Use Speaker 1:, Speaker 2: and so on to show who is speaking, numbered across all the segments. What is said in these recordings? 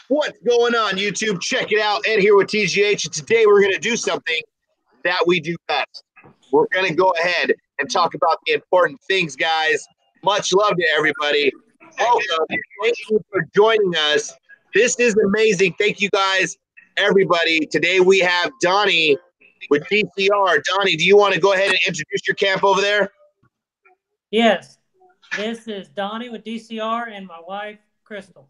Speaker 1: What's going on, YouTube? Check it out. Ed here with TGH. And today we're going to do something that we do best. We're going to go ahead and talk about the important things, guys. Much love to everybody. Welcome. Thank you for joining us. This is amazing. Thank you, guys, everybody. Today we have Donnie with DCR. Donnie, do you want to go ahead and introduce your camp over there?
Speaker 2: Yes. This is Donnie with DCR and my wife, Crystal.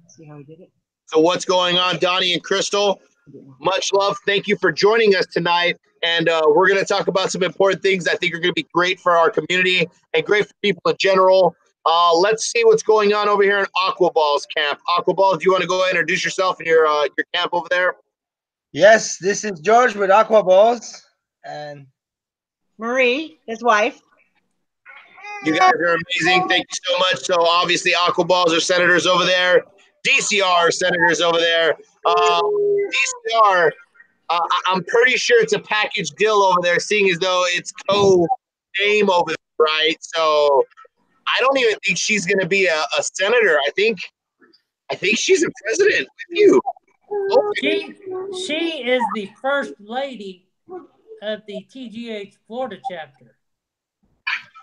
Speaker 3: See how he did it?
Speaker 1: So what's going on, Donnie and Crystal? Much love. Thank you for joining us tonight. And we're going to talk about some important things I think are going to be great for our community and great for people in general. Let's see what's going on over here in Aquaball's camp. Aquaball, do you want to go ahead and introduce yourself and your camp over there?
Speaker 3: Yes, this is George with Aquaballs and
Speaker 4: Marie, his wife.
Speaker 1: You guys are amazing. Thank you so much. So obviously Aquaballs are senators over there. DCR are senators over there. DCR, I'm pretty sure it's a package deal over there, seeing as though it's co-name over there, right? So I don't even think she's going to be a senator. I think she's a president with you.
Speaker 2: Okay. She is the first lady of the TGH Florida chapter.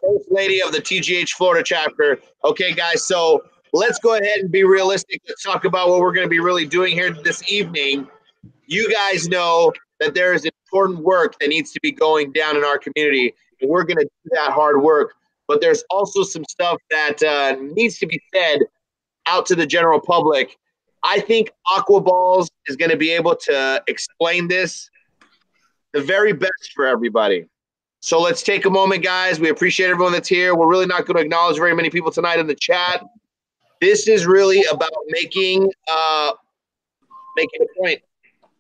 Speaker 1: First lady of the TGH Florida chapter. Okay, guys, so let's go ahead and be realistic. Let's talk about what we're going to be really doing here this evening. You guys know that there is important work that needs to be going down in our community, and we're going to do that hard work. But there's also some stuff that needs to be said out to the general public. I think Aquaballs is going to be able to explain this the very best for everybody. So let's take a moment, guys. We appreciate everyone that's here. We're really not going to acknowledge very many people tonight in the chat. This is really about making a point.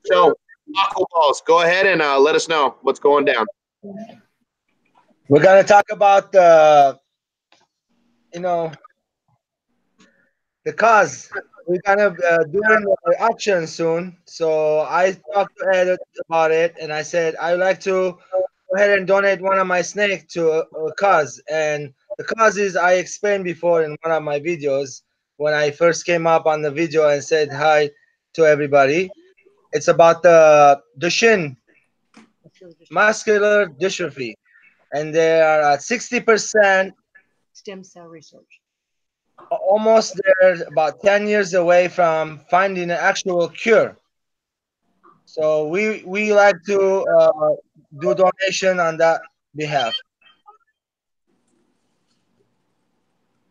Speaker 1: So, Aquaballs, go ahead and let us know what's going down.
Speaker 3: we're gonna talk about the cause. We're gonna do an auction soon. So I talked to Ed about it, and I said I would like to go ahead and donate one of my snakes to a cause. And the cause is I explained before in one of my videos when I first came up on the video and said hi to everybody. It's about the Duchenne muscular dystrophy, and they are at 60%
Speaker 4: Stem cell research.
Speaker 3: almost there, about 10 years away from finding an actual cure. So we like to do donation on that behalf.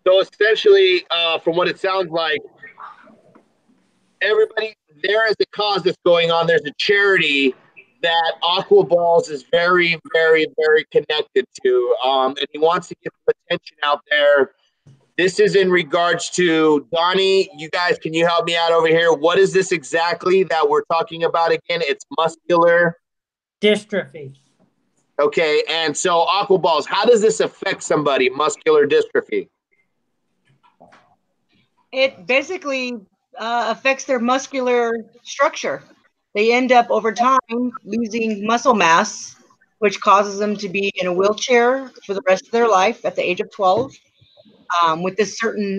Speaker 1: So essentially, from what it sounds like, everybody, there is a cause that's going on. There's a charity that Aquaballs is very, very, very connected to, and he wants to get some attention out there. This is in regards to Donnie. You guys, can you help me out over here? What is this exactly that we're talking about again? It's muscular
Speaker 2: dystrophy.
Speaker 1: Okay, and so Aquaballs, how does this affect somebody, muscular dystrophy?
Speaker 4: It basically affects their muscular structure. They end up over time losing muscle mass, which causes them to be in a wheelchair for the rest of their life at the age of 12. With this certain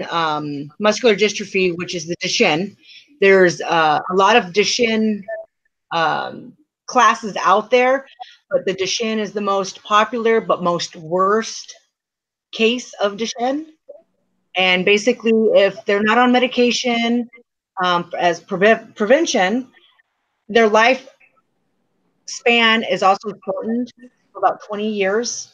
Speaker 4: muscular dystrophy, which is the Duchenne, there's a lot of Duchenne classes out there, but the Duchenne is the most popular but most worst case of Duchenne. And basically, if they're not on medication as prevention, their life span is also shortened for about 20 years.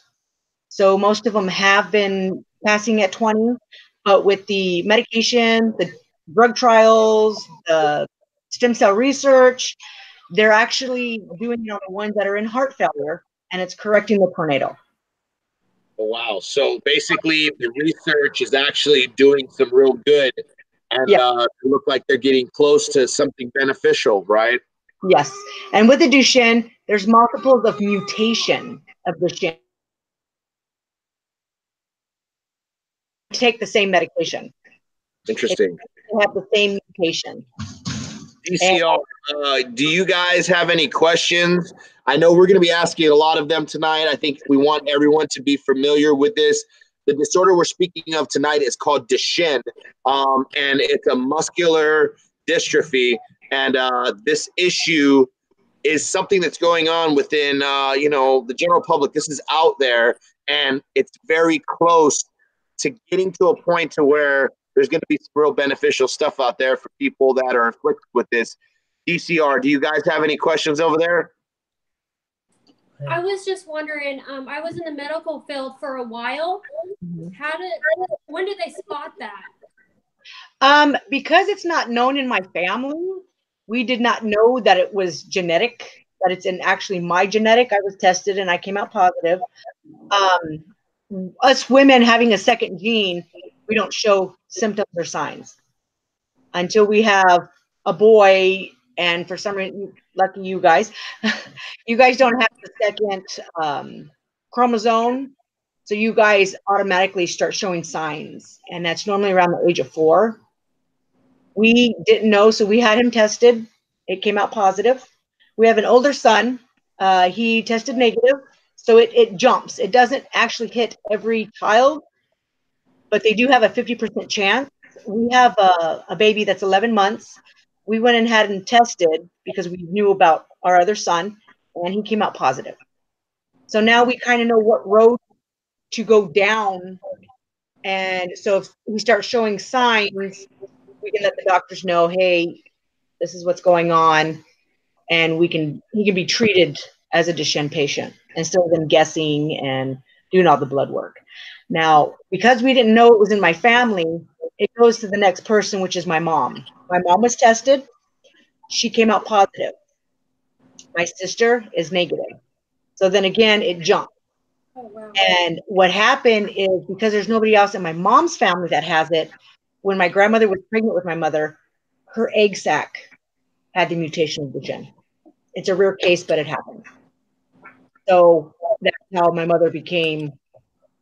Speaker 4: So most of them have been passing at 20, but with the medication, the drug trials, the stem cell research, they're actually doing it on the ones that are in heart failure, and it's correcting the tornado.
Speaker 1: Oh, wow. So basically the research is actually doing some real good, and it look like they're getting close to something beneficial, right?
Speaker 4: Yes. And with the Duchenne, there's multiples of mutation of Duchenne. Take the same medication.
Speaker 1: Interesting.
Speaker 4: They have the same mutation.
Speaker 1: DCR, do you guys have any questions? I know we're going to be asking a lot of them tonight. I think we want everyone to be familiar with this. The disorder we're speaking of tonight is called Duchenne, and it's a muscular dystrophy. And this issue is something that's going on within, you know, the general public. This is out there, and it's very close to getting to a point to where there's going to be some real beneficial stuff out there for people that are afflicted with this. DCR, do you guys have any questions over there?
Speaker 5: I was just wondering, I was in the medical field for a while. When did they spot that?
Speaker 4: Because it's not known in my family, we did not know that it was genetic, that it's in actually my genetic. I was tested and I came out positive. Us women having a second gene, we don't show symptoms or signs until we have a boy. And for some reason, lucky you guys, you guys don't have the second chromosome. So you guys automatically start showing signs. And that's normally around the age of 4. We didn't know, so we had him tested. It came out positive. We have an older son. He tested negative. So it jumps. It doesn't actually hit every child, but they do have a 50% chance. We have a baby that's 11 months. We went and had him tested because we knew about our other son, and he came out positive. So now we kind of know what road to go down. And so if we start showing signs, we can let the doctors know, hey, this is what's going on, and he can be treated as a Duchenne patient instead of them guessing and doing all the blood work. Now, because we didn't know it was in my family, it goes to the next person, which is my mom. My mom was tested. She came out positive. My sister is negative. So then again, it jumped.
Speaker 5: Oh, wow.
Speaker 4: And what happened is, because there's nobody else in my mom's family that has it, when my grandmother was pregnant with my mother, her egg sac had the mutation of Duchenne. It's a rare case, but it happened. So that's how my mother became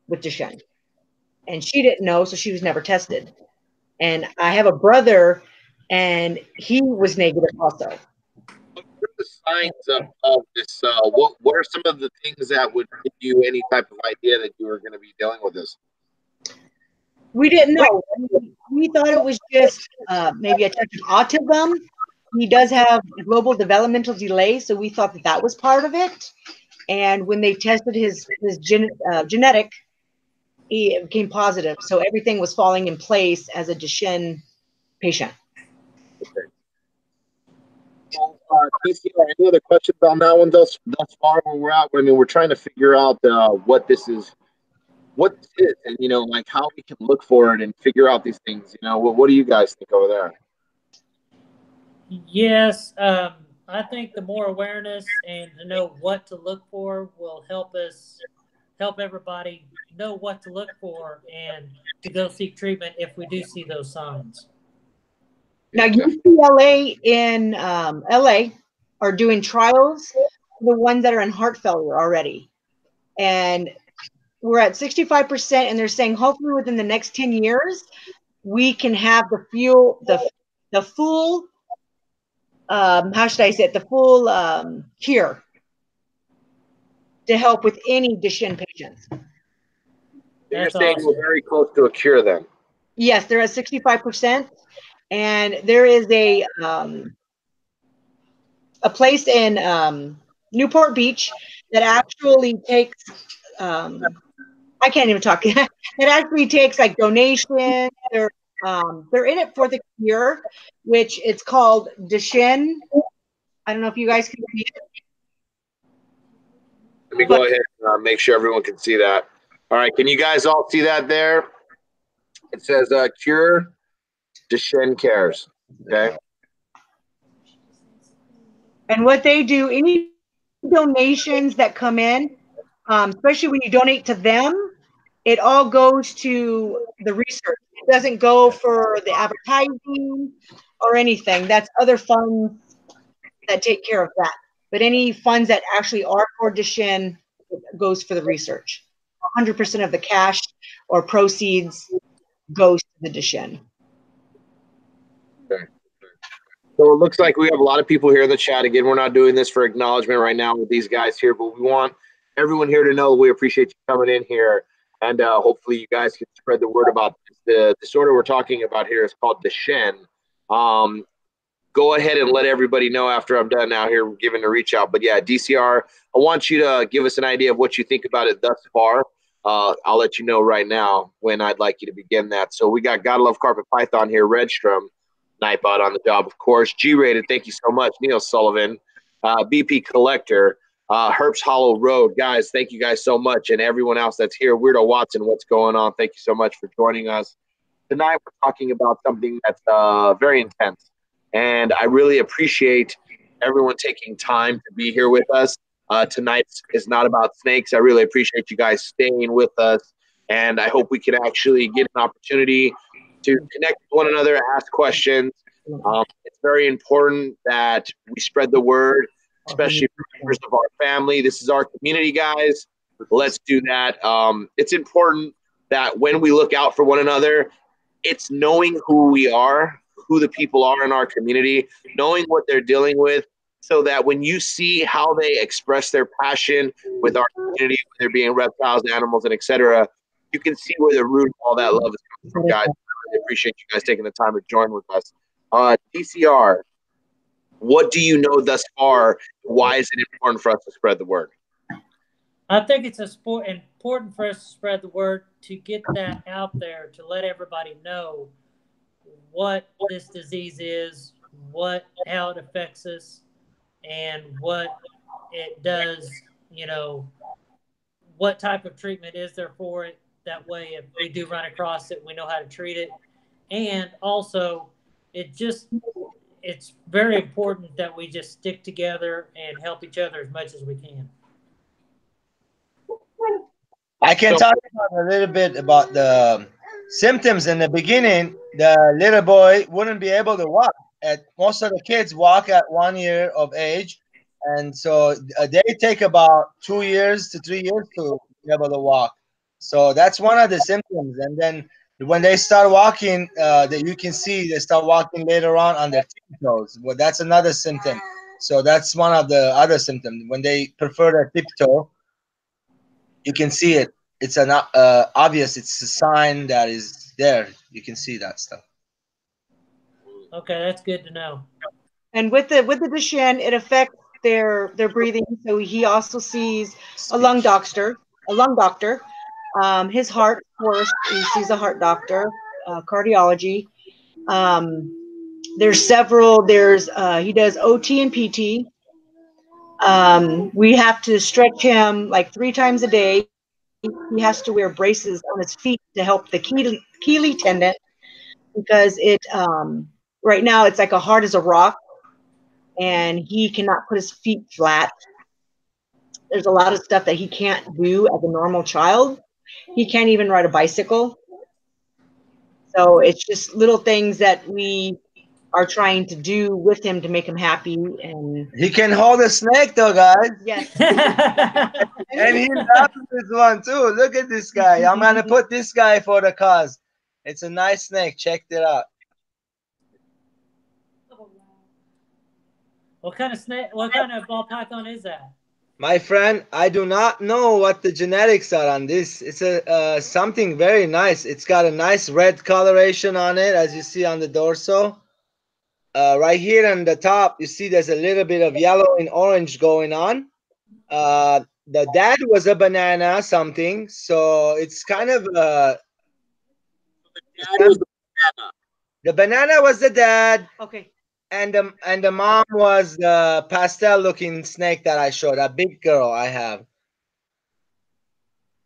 Speaker 4: with Duchenne. And she didn't know, so she was never tested. And I have a brother, and he was negative also.
Speaker 1: What are the signs of this? What are some of the things that would give you any type of idea that you were going to be dealing with this?
Speaker 4: We didn't know. We thought it was just maybe a touch of autism. He does have global developmental delay, so we thought that was part of it. And when they tested his genetic, he became positive. So everything was falling in place as a Duchenne patient.
Speaker 1: Okay. Any other questions on that one thus far where we're at? I mean, we're trying to figure out what this is, and you know, like how we can look for it and figure out these things. You know, what do you guys think over there?
Speaker 2: Yes, I think the more awareness and to know what to look for will help everybody know what to look for and to go seek treatment if we do see those signs.
Speaker 4: Now, UCLA in LA are doing trials for the ones that are in heart failure already. And we're at 65%, and they're saying hopefully within the next 10 years, we can have the full, how should I say it, the full cure to help with any Duchenne patients.
Speaker 1: You're saying we're very close to a cure then?
Speaker 4: Yes, they're at 65%. And there is a place in Newport Beach that actually takes, I can't even talk. It actually takes like donations. They're in it for the cure, which it's called Duchenne. I don't know if you guys can see it.
Speaker 1: Let me go ahead and make sure everyone can see that. All right, can you guys all see that there? It says cure Duchenne cares. Okay.
Speaker 4: And what they do, any donations that come in, especially when you donate to them, it all goes to the research. It doesn't go for the advertising or anything. That's other funds that take care of that. But any funds that actually are for Duchenne goes for the research. 100% of the cash or proceeds goes to the Duchenne.
Speaker 1: Okay. So it looks like we have a lot of people here in the chat. Again, we're not doing this for acknowledgement right now with these guys here, but we want everyone here to know we appreciate you coming in here, and hopefully you guys can spread the word about this. The disorder we're talking about here is called Duchenne. go ahead and let everybody know after I'm done now here giving the reach out. But yeah, DCR, I want you to give us an idea of what you think about it thus far. I'll let you know right now when I'd like you to begin that. So we got Gotta Love Carpet Python here, Redstrom, Nightbot on the job, of course. G-Rated, thank you so much. Neil Sullivan, BP Collector, Herbst Hollow Road. Guys, thank you guys so much. And everyone else that's here, Weirdo Watson, what's going on? Thank you so much for joining us. Tonight we're talking about something that's very intense. And I really appreciate everyone taking time to be here with us. Tonight is not about snakes. I really appreciate you guys staying with us. And I hope we can actually get an opportunity to connect with one another, ask questions. It's very important that we spread the word, especially for members of our family. This is our community, guys. Let's do that. It's important that when we look out for one another, it's knowing who we are, who the people are in our community, knowing what they're dealing with, so that when you see how they express their passion with our community, whether being reptiles, animals, and etc., you can see where the root of all that love is coming from, guys. I really appreciate you guys taking the time to join with us. DCR, what do you know thus far? Why is it important for us to spread the word?
Speaker 2: I think it's important for us to spread the word, to get that out there, to let everybody know what this disease is, how it affects us, and what it does, what type of treatment is there for it. That way, if we do run across it, we know how to treat it. And also, it's very important that we just stick together and help each other as much as we can.
Speaker 3: I can talk about a little bit about the symptoms. In the beginning, the little boy wouldn't be able to walk. Most of the kids walk at 1 year of age, and so they take about 2 years to 3 years to be able to walk. So that's one of the symptoms. And then when they start walking, you can see they start walking later on their tiptoes. Well, that's another symptom. So that's one of the other symptoms. When they prefer their tiptoe, you can see it. It's an obvious. It's a sign that is there. You can see that stuff.
Speaker 2: Okay, that's good to know.
Speaker 4: And with the Duchenne, it affects their breathing. So he also sees a lung doctor. His heart, of course, he sees a heart doctor, cardiology. There's several. He does OT and PT. We have to stretch him like 3 times a day. He has to wear braces on his feet to help the Achilles tendon, because right now it's like hard as a rock, and he cannot put his feet flat. There's a lot of stuff that he can't do as a normal child. He can't even ride a bicycle. So it's just little things that we are trying to do with him to make him happy. And
Speaker 3: he can hold a snake, though, guys.
Speaker 4: Yes.
Speaker 3: And he loves this one too. Look at this guy. I'm gonna put this guy for the cause. It's a nice snake. Check it out.
Speaker 2: What kind of snake? What kind of ball python is that?
Speaker 3: My friend, I do not know what the genetics are on this. It's something very nice. It's got a nice red coloration on it, as you see on the dorsal. Right here on the top, you see there's a little bit of yellow and orange going on. The dad was a banana something, so it's kind of the banana was the dad.
Speaker 4: Okay.
Speaker 3: And the mom was the pastel looking snake that I showed, a big girl I have.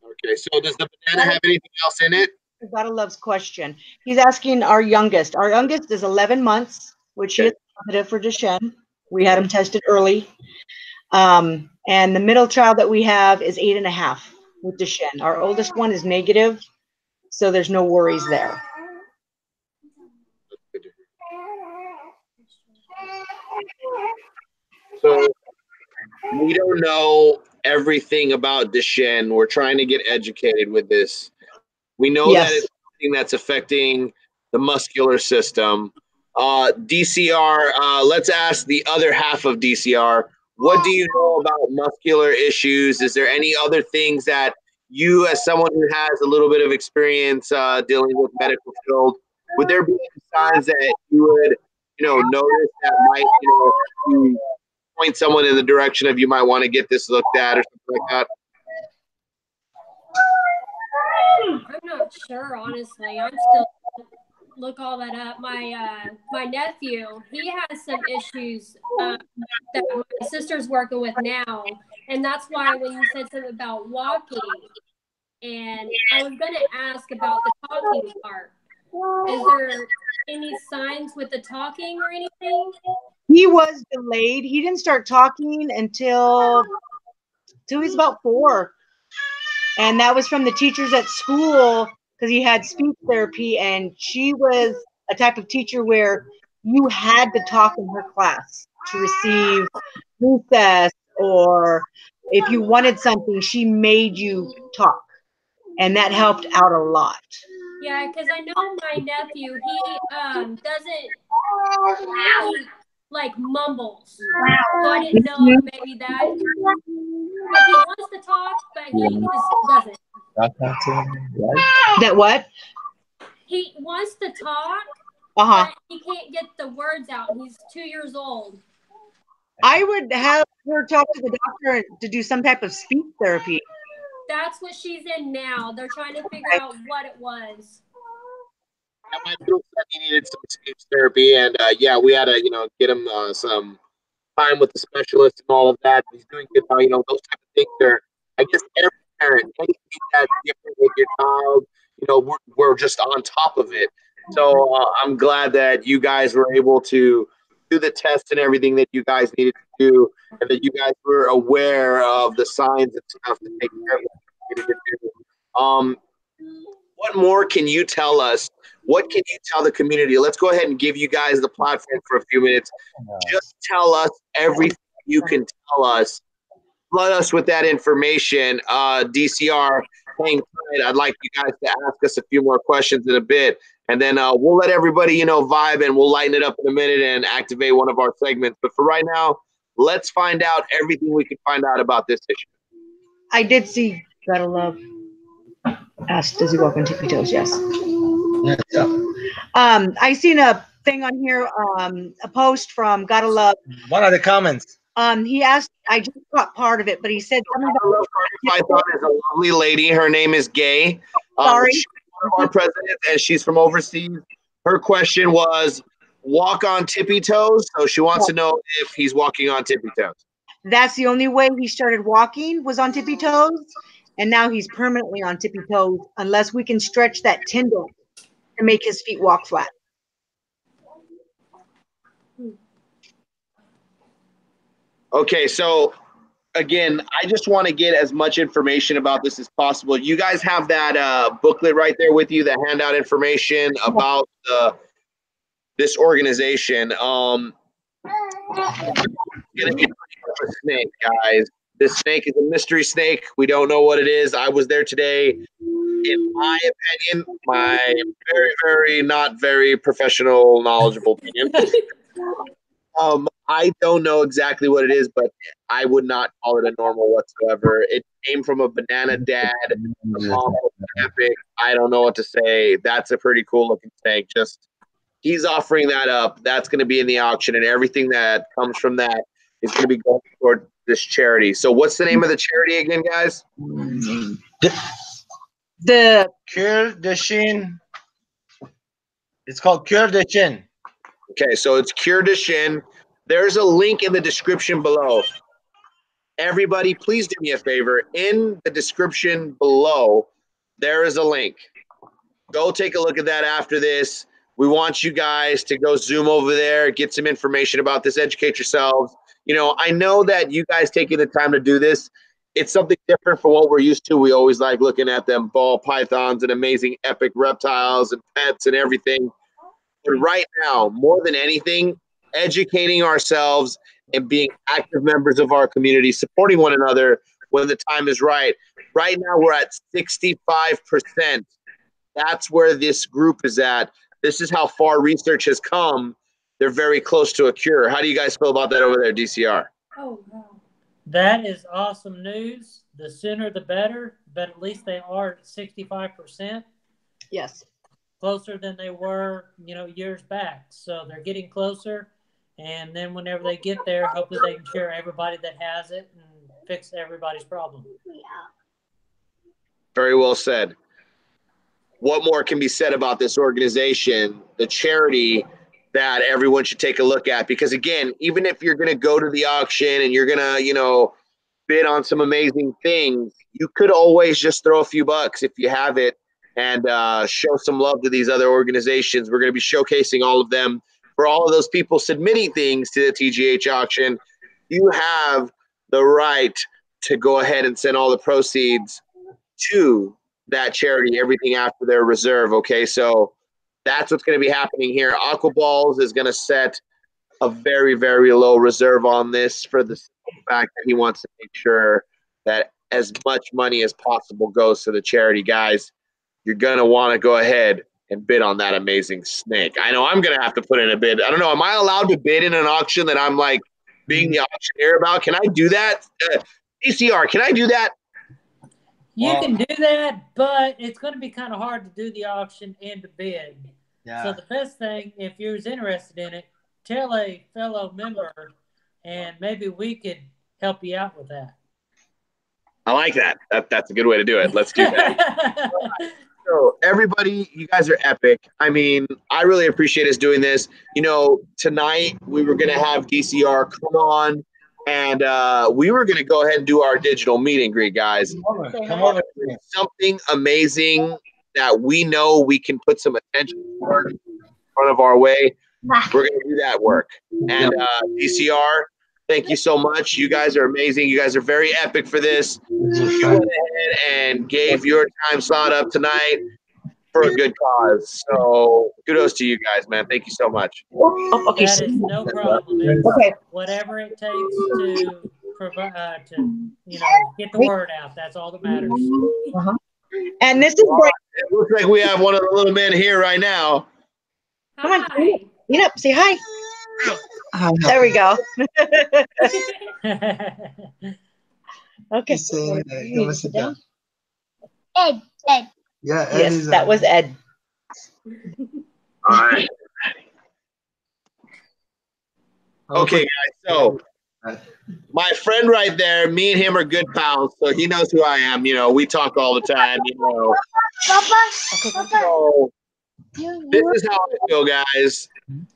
Speaker 1: Okay, so does the banana have anything else in it?
Speaker 4: Gotta Love's question. He's asking our youngest. Our youngest is 11 months, which is positive for Duchenne. We had him tested early. And the middle child that we have is 8.5 with Duchenne. Our oldest one is negative, so there's no worries there.
Speaker 1: So we don't know everything about Duchenne. We're trying to get educated with this. We know that it's something that's affecting the muscular system. DCR, let's ask the other half of DCR. What do you know about muscular issues? Is there any other things that you, as someone who has a little bit of experience dealing with medical field, would there be any signs that you would notice that might, point someone in the direction of you might want to get this looked at or something like that?
Speaker 5: I'm not sure, honestly. I'm still look all that up. My nephew, he has some issues that my sister's working with now, and that's why when you said something about walking, and I was going to ask about the talking part. Is there any signs with the talking or anything?
Speaker 4: He was delayed. He didn't start talking until he's about 4. And that was from the teachers at school because he had speech therapy, and she was a type of teacher where you had to talk in her class to receive recess, or if you wanted something, she made you talk. And that helped out a lot.
Speaker 5: Yeah, because I know my nephew, he doesn't, he like mumbles. So I didn't know if maybe that, like he wants to talk, but he just doesn't.
Speaker 4: That what?
Speaker 5: He wants to talk,
Speaker 4: but
Speaker 5: he can't get the words out. He's 2 years old.
Speaker 4: I would have her talk to the doctor to do some type of speech therapy.
Speaker 5: That's what she's in now. They're trying to figure out what it was.
Speaker 1: My little son, he needed some speech therapy, and we had to get him some time with the specialist and all of that. He's doing good now. Those type of things are, I guess, every parent, anything that's different with your child, we're just on top of it. So I'm glad that you guys were able to do the test and everything that you guys needed to do, and that you guys were aware of the signs and stuff to take care of what you needed to do. What more can you tell us? What can you tell the community? Let's go ahead and give you guys the platform for a few minutes. Just tell us everything you can tell us. Flood us with that information. DCR, hang tight. I'd like you guys to ask us a few more questions in a bit, and then we'll let everybody, vibe, and we'll lighten it up in a minute and activate one of our segments. But for right now, let's find out everything we can find out about this issue.
Speaker 4: I did see Gotta Love asked, does he walk on tippy toes? Yes. I seen a thing on here, a post from Gotta Love.
Speaker 3: One of the comments.
Speaker 4: He asked, I just got part of it, but he said something about
Speaker 1: Python is a lovely lady. Her name is Gay.
Speaker 4: Sorry.
Speaker 1: She's one of our presidents, and she's from overseas. Her question was, walk on tippy toes. So she wants to know if he's walking on tippy toes.
Speaker 4: That's the only way he started walking, was on tippy toes. And now he's permanently on tippy toes unless we can stretch that tendon to make his feet walk flat.
Speaker 1: Okay, so again, I just want to get as much information about this as possible. You guys have that booklet right there with you that hand out information about this organization. Gonna be a snake, guys. This snake is a mystery snake. We don't know what it is. I was there today. In my opinion, my very, very not very professional, knowledgeable opinion. I don't know exactly what it is, but I would not call it a normal whatsoever. It came from a banana dad. The mom was epic. I don't know what to say. That's a pretty cool looking snake. Just he's offering that up. That's going to be in the auction, and everything that comes from that is going to be going toward this charity. So what's the name of the charity again, guys?
Speaker 4: The
Speaker 3: Cure Duchenne. It's called Cure Duchenne.
Speaker 1: Okay, so it's Cure Duchenne. There's a link in the description below. Everybody, please do me a favor. In the description below, there is a link. Go take a look at that after this. We want you guys to go zoom over there, get some information about this, educate yourselves. I know that you guys taking the time to do this, it's something different from what we're used to. We always like looking at them ball pythons and amazing epic reptiles and pets and everything. But right now, more than anything, educating ourselves and being active members of our community, supporting one another when the time is right. Right now, we're at 65%. That's where this group is at. This is how far research has come. They're very close to a cure. How do you guys feel about that over there, DCR?
Speaker 2: Oh, wow. That is awesome news. The sooner the better, but at least they are at 65%.
Speaker 4: Yes.
Speaker 2: closer than they were, years back. So they're getting closer. And then whenever they get there, hopefully they can share everybody that has it and fix everybody's problem.
Speaker 1: Very well said. What more can be said about this organization, the charity that everyone should take a look at? Because again, even if you're going to go to the auction and you're going to, bid on some amazing things, you could always just throw a few bucks if you have it and show some love to these other organizations. We're going to be showcasing all of them. For all of those people submitting things to the TGH auction, you have the right to go ahead and send all the proceeds to that charity, everything after their reserve. Okay, so that's what's going to be happening here. Aquaballs is going to set a very, very low reserve on this for the fact that he wants to make sure that as much money as possible goes to the charity. Guys, you're going to want to go ahead and bid on that amazing snake. I know I'm going to have to put in a bid. I don't know. Am I allowed to bid in an auction that I'm like being the auctioneer about? Can I do that? DCR, can I do that?
Speaker 2: You can do that, but it's going to be kind of hard to do the auction and to bid. Yeah. So the best thing, if you're interested in it, tell a fellow member, and maybe we could help you out with that.
Speaker 1: I like that. That's a good way to do it. Let's do that. So everybody, you guys are epic. I mean, I really appreciate us doing this. Tonight we were going to have DCR come on, and we were going to go ahead and do our digital meet and greet, guys.
Speaker 3: Come over.
Speaker 1: Something amazing that we know we can put some attention toward in front of our way. We're going to do that work. And DCR, thank you so much. You guys are amazing. You guys are very epic for this. You went ahead and gave your time slot up tonight for a good cause. So kudos to you guys, man. Thank you so much.
Speaker 2: Okay, that is no problem. It's whatever it takes to provide, get the word out. That's all that matters.
Speaker 4: Uh-huh. And this is great.
Speaker 1: It looks like we have one of the little men here right now.
Speaker 4: Come on, get up, say hi. There we go. Okay.
Speaker 3: Sit down.
Speaker 5: Ed.
Speaker 3: Yeah, Ed
Speaker 4: yes, that was Ed.
Speaker 1: All right. Okay, guys. So my friend right there, me and him are good pals, so he knows who I am. We talk all the time. So this is how I feel, guys.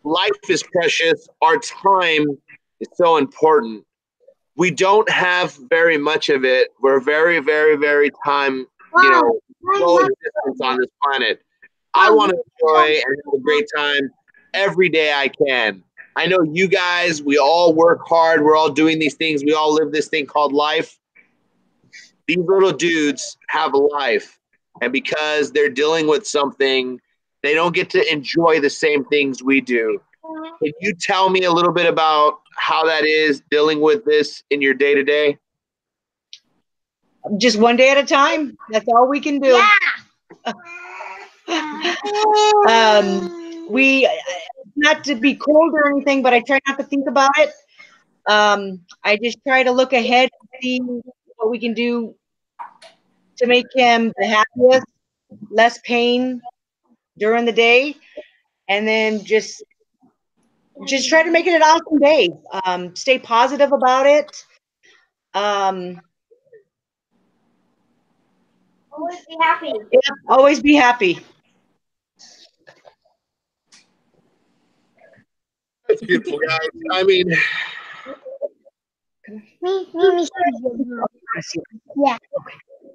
Speaker 1: Life is precious. Our time is so important. We don't have very much of it. We're very, very, very low existence on this planet. I want to enjoy and have a great time every day I can. I know you guys, we all work hard. We're all doing these things. We all live this thing called life. These little dudes have a life. And because they're dealing with something, they don't get to enjoy the same things we do. Can you tell me a little bit about how that is dealing with this in your day-to-day?
Speaker 4: Just one day at a time. That's all we can do. Yeah. We, not to be cold or anything, but I try not to think about it. I just try to look ahead and see what we can do to make him the happiest, less pain during the day, and then just try to make it an awesome day. Stay positive about it.
Speaker 5: Always be happy.
Speaker 4: Yeah, always be happy.
Speaker 1: That's beautiful, guys. I mean,
Speaker 5: Yeah.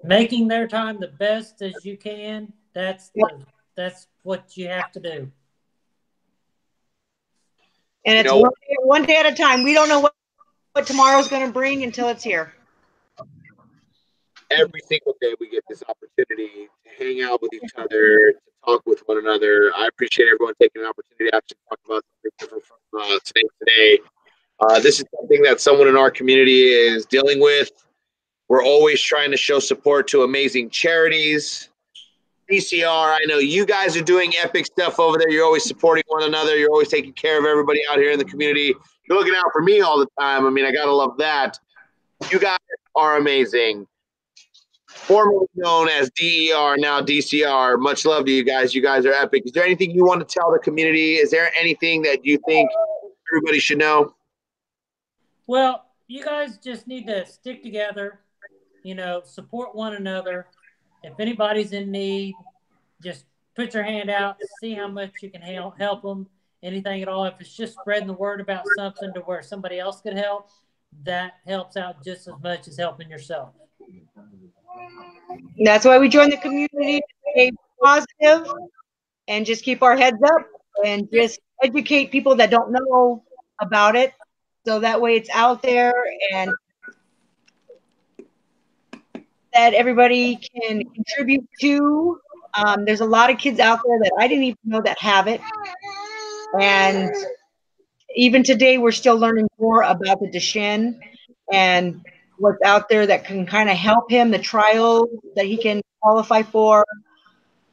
Speaker 2: Making their time the best as you can, that's what you have to do.
Speaker 4: And it's one day at a time. We don't know what tomorrow's going to bring until it's here.
Speaker 1: Every single day we get this opportunity to hang out with each other, to talk with one another. I appreciate everyone taking an opportunity to actually talk about something different from today. This is something that someone in our community is dealing with. We're always trying to show support to amazing charities. DCR, I know you guys are doing epic stuff over there. You're always supporting one another. You're always taking care of everybody out here in the community. You're looking out for me all the time. I mean, I got to love that. You guys are amazing. formerly known as DER, now DCR. Much love to you guys. You guys are epic. Is there anything you want to tell the community? Is there anything that you think everybody should know?
Speaker 2: Well, you guys just need to stick together, support one another. If anybody's in need, just put your hand out, see how much you can help them, anything at all. If it's just spreading the word about something to where somebody else could help, that helps out just as much as helping yourself.
Speaker 4: That's why we joined the community, to stay positive and just keep our heads up and just educate people that don't know about it. So that way it's out there and that everybody can contribute to. There's a lot of kids out there that I didn't even know that have it. And even today, we're still learning more about the Duchenne and what's out there that can kind of help him, the trials that he can qualify for.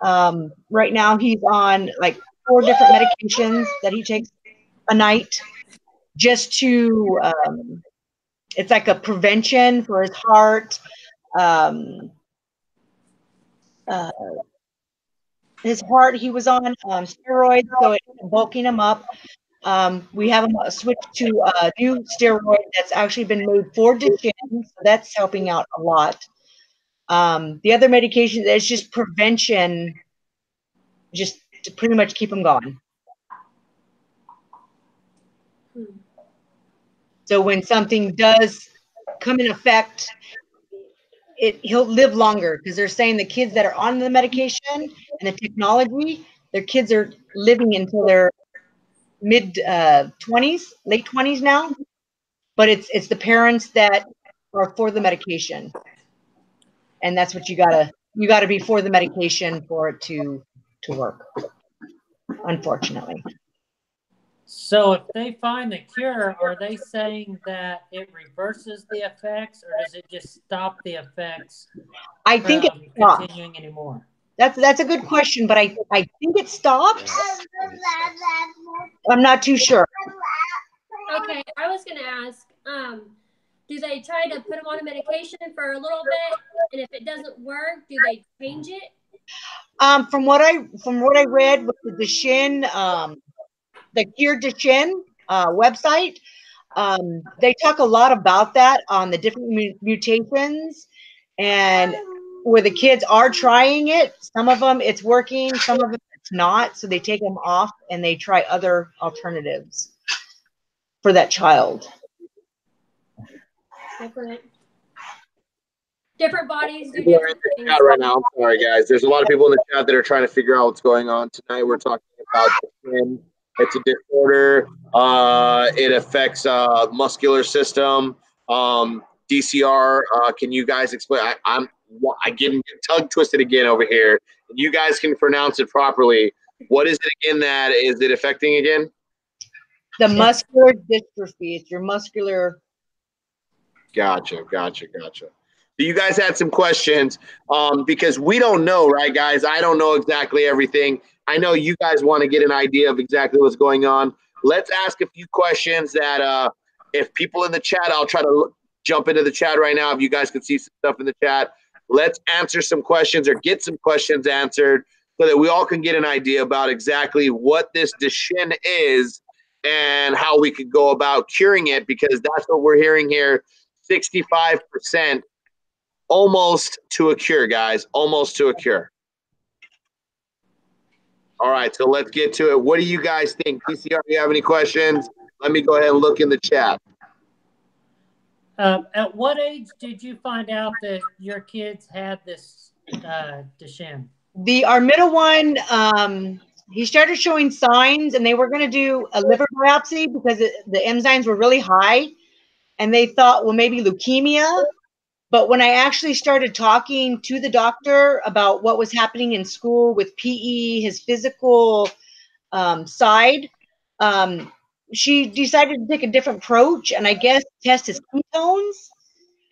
Speaker 4: Right now, he's on like 4 different medications that he takes a night just to, it's like a prevention for his heart. His heart, he was on steroids, so it's bulking him up. We have him switched to a new steroid that's actually been made for Duchenne, so that's helping out a lot. The other medication, it's just prevention, just to pretty much keep him going. So when something does come in effect, he'll live longer, because they're saying the kids that are on the medication and the technology, their kids are living until their mid 20s, late 20s now. But it's the parents that are for the medication, and that's what you gotta be for the medication for it to work, unfortunately.
Speaker 2: So if they find the cure, are they saying that it reverses the effects, or does it just stop the effects?
Speaker 4: I think it's
Speaker 2: continuing anymore.
Speaker 4: That's a good question, but I think it stops. I'm not too sure.
Speaker 5: Okay, I was gonna ask, do they try to put him on a medication for a little bit, and if it doesn't work, do they change it?
Speaker 4: From what I read with the Duchenne, the Cure Duchenne website, they talk a lot about that on the different mutations, and where the kids are trying it. Some of them it's working, some of them it's not, so they take them off and they try other alternatives for that child.
Speaker 5: Different bodies do different things.
Speaker 1: Right now, I'm sorry, guys. There's a lot of people in the chat that are trying to figure out what's going on tonight. We're talking about Duchenne. It's a disorder. It affects muscular system. DCR. Can you guys explain? I'm getting tongue twisted again over here. You guys can pronounce it properly. What is it again that is it affecting again?
Speaker 4: The muscular dystrophy. It's your muscular.
Speaker 1: Gotcha. So you guys had some questions because we don't know, right, guys? I don't know exactly everything. I know you guys want to get an idea of exactly what's going on. Let's ask a few questions that if people in the chat, I'll try to jump into the chat right now. If you guys can see some stuff in the chat, let's answer some questions or get some questions answered so that we all can get an idea about exactly what this Duchenne is and how we could go about curing it, because that's what we're hearing here. 65% almost to a cure, guys. Almost to a cure. All right, so let's get to it. What do you guys think? PCR, do you have any questions? Let me go ahead and look in the chat.
Speaker 2: At what age did you find out that your kids had this Duchenne?
Speaker 4: Our middle one, he started showing signs, and they were going to do a liver biopsy because the enzymes were really high, and they thought, well, maybe leukemia. But when I actually started talking to the doctor about what was happening in school with PE, his physical side, she decided to take a different approach and I guess test his ketones.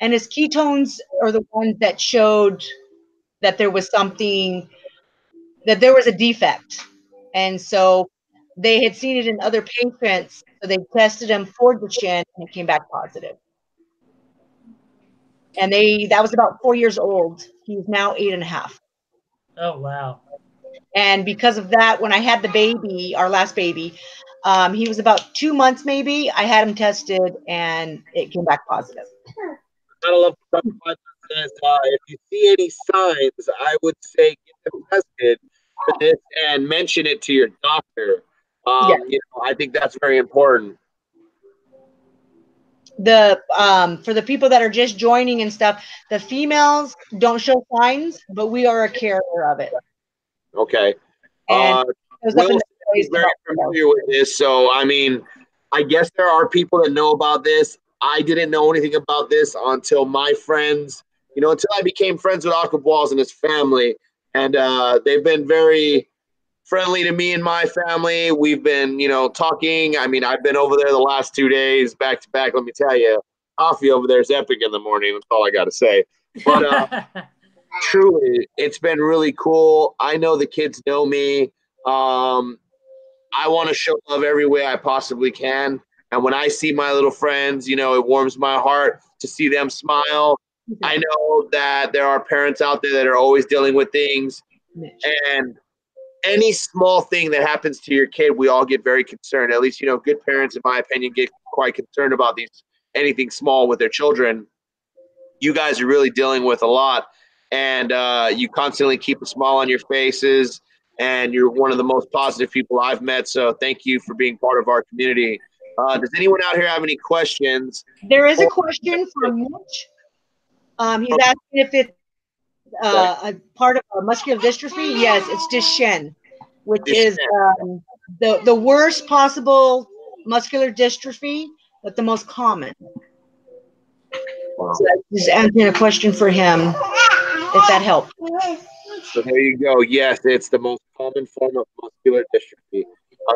Speaker 4: And his ketones are the ones that showed that there was something, that there was a defect. And so they had seen it in other patients. So they tested him for Duchenne and it came back positive. And that was about 4 years old. He's now 8.5.
Speaker 2: Oh, wow.
Speaker 4: And because of that, when I had the baby, our last baby, he was about 2 months maybe. I had him tested, and it came back positive.
Speaker 1: I love the says, if you see any signs, I would say get them tested for this and mention it to your doctor.
Speaker 4: Yes.
Speaker 1: You know, I think that's very important.
Speaker 4: For the people that are just joining and stuff, the females don't show signs, but we are a carrier of it.
Speaker 1: Okay.
Speaker 4: And
Speaker 1: Will is very familiar with this, so I mean, I guess there are people that know about this. I didn't know anything about this until my friends, you know, until I became friends with Aquaballs and his family, and they've been very friendly to me and my family. We've been, you know, talking. I mean, I've been over there the last 2 days, back to back. Let me tell you, coffee over there is epic in the morning. That's all I got to say. But truly, it's been really cool. I know the kids know me. I want to show love every way I possibly can. And when I see my little friends, you know, it warms my heart to see them smile. I know that there are parents out there that are always dealing with things. And any small thing that happens to your kid, we all get very concerned. At least, you know, good parents, in my opinion, get quite concerned about anything small with their children. You guys are really dealing with a lot. And you constantly keep a smile on your faces. And you're one of the most positive people I've met. So thank you for being part of our community. Does anyone out here have any questions?
Speaker 4: There is a question from Mitch. He's asking if it's a part of a muscular dystrophy. Yes, it's Duchenne, which is the worst possible muscular dystrophy, but the most common.
Speaker 1: Wow.
Speaker 4: So just answering a question for him, if that helped.
Speaker 1: So there you go. Yes, it's the most common form of muscular dystrophy.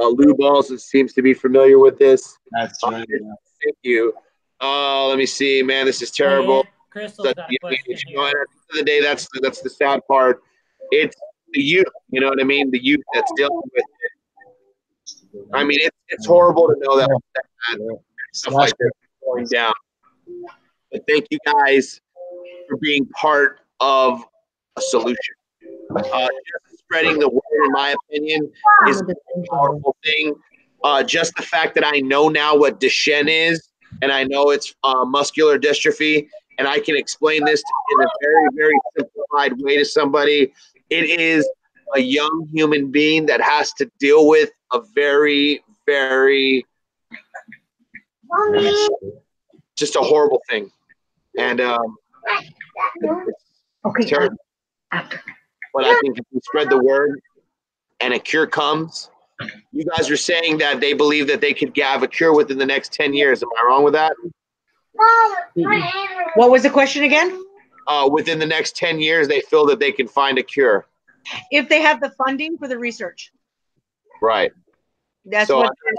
Speaker 1: Lou Balls seems to be familiar with this.
Speaker 3: That's right.
Speaker 1: Thank you. Let me see, man. This is terrible.
Speaker 2: Crystal's got a question
Speaker 1: You know, at the end of the day, that's the sad part. It's the youth. You know what I mean? The youth that's dealing with it. I mean, it's horrible to know that stuff like this going down. But thank you guys for being part of a solution. Just spreading the word, in my opinion, is a powerful thing. Just the fact that I know now what Duchenne is, and I know it's muscular dystrophy, and I can explain this in a very, very simplified way to somebody. It is a young human being that has to deal with a very, very just a horrible thing. And it's terrible. But I think if we spread the word and a cure comes, you guys are saying that they believe that they could have a cure within the next 10 years. Am I wrong with that?
Speaker 4: What was the question again?
Speaker 1: Within the next 10 years, they feel that they can find a cure.
Speaker 4: If they have the funding for the research.
Speaker 1: Right.
Speaker 4: That's
Speaker 1: so
Speaker 4: what it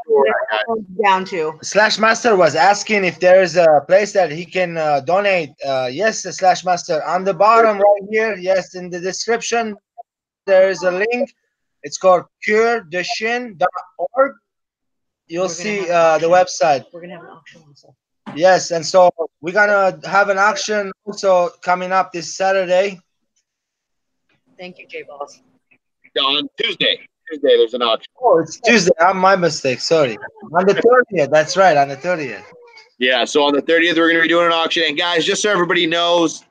Speaker 4: comes down to.
Speaker 3: Slash Master was asking if there is a place that he can donate. Yes, Slash Master. On the bottom right here, yes, in the description, there is a link. It's called cureduchenne.org. You'll see the website.
Speaker 4: We're going to have an auction also.
Speaker 3: Yes, and so we're going to have an auction also coming up this Saturday.
Speaker 4: Thank you, J-Balls.
Speaker 1: On Tuesday, there's an auction.
Speaker 3: Oh, it's Tuesday. My mistake. Sorry. On the 30th. That's right. On the 30th.
Speaker 1: Yeah. So on the 30th, we're going to be doing an auction. And guys, just so everybody knows,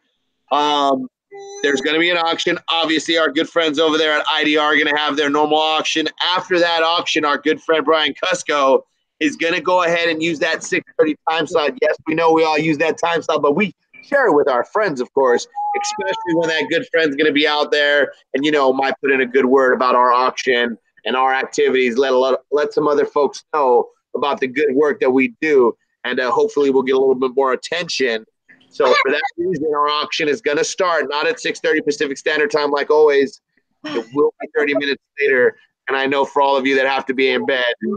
Speaker 1: there's going to be an auction. Obviously, our good friends over there at IDR are going to have their normal auction. After that auction, our good friend Brian Cusco is going to go ahead and use that 6:30 time slot. Yes, we know we all use that time slot, but we share it with our friends, of course, especially when that good friend's going to be out there and, you know, might put in a good word about our auction and our activities. Let some other folks know about the good work that we do, and hopefully we'll get a little bit more attention. So for that reason, our auction is going to start not at 6:30 Pacific Standard Time like always. It will be 30 minutes later. And I know for all of you that have to be in bed, so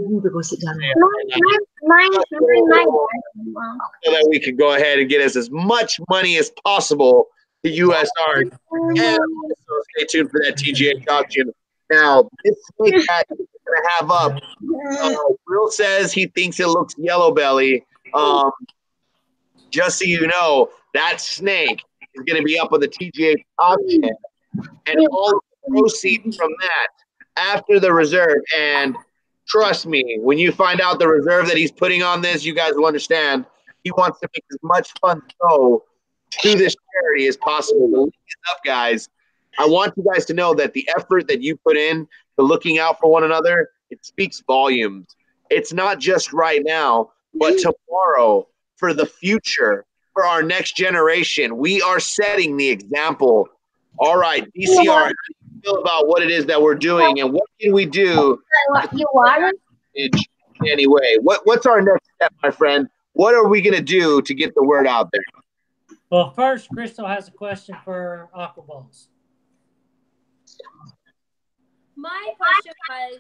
Speaker 1: that we can go ahead and get us as much money as possible to USR. And so stay tuned for that TGH auction. Now, this snake that we're going to have up, Will says he thinks it looks yellow belly. Just so you know, that snake is going to be up on the TGH auction, and all the proceeds from that after the reserve. And trust me, when you find out the reserve that he's putting on this, you guys will understand. He wants to make as much funds go to this charity as possible. The link is up, guys. I want you guys to know that the effort that you put in to looking out for one another, it speaks volumes. It's not just right now, but tomorrow, for the future, for our next generation. We are setting the example. All right, DCR, how do you feel about what it is that we're doing, and what can we do anyway? What's our next step, my friend? What are we going to do to get the word out there?
Speaker 2: Well, first, Crystal has a question for Aquaballs.
Speaker 5: My question was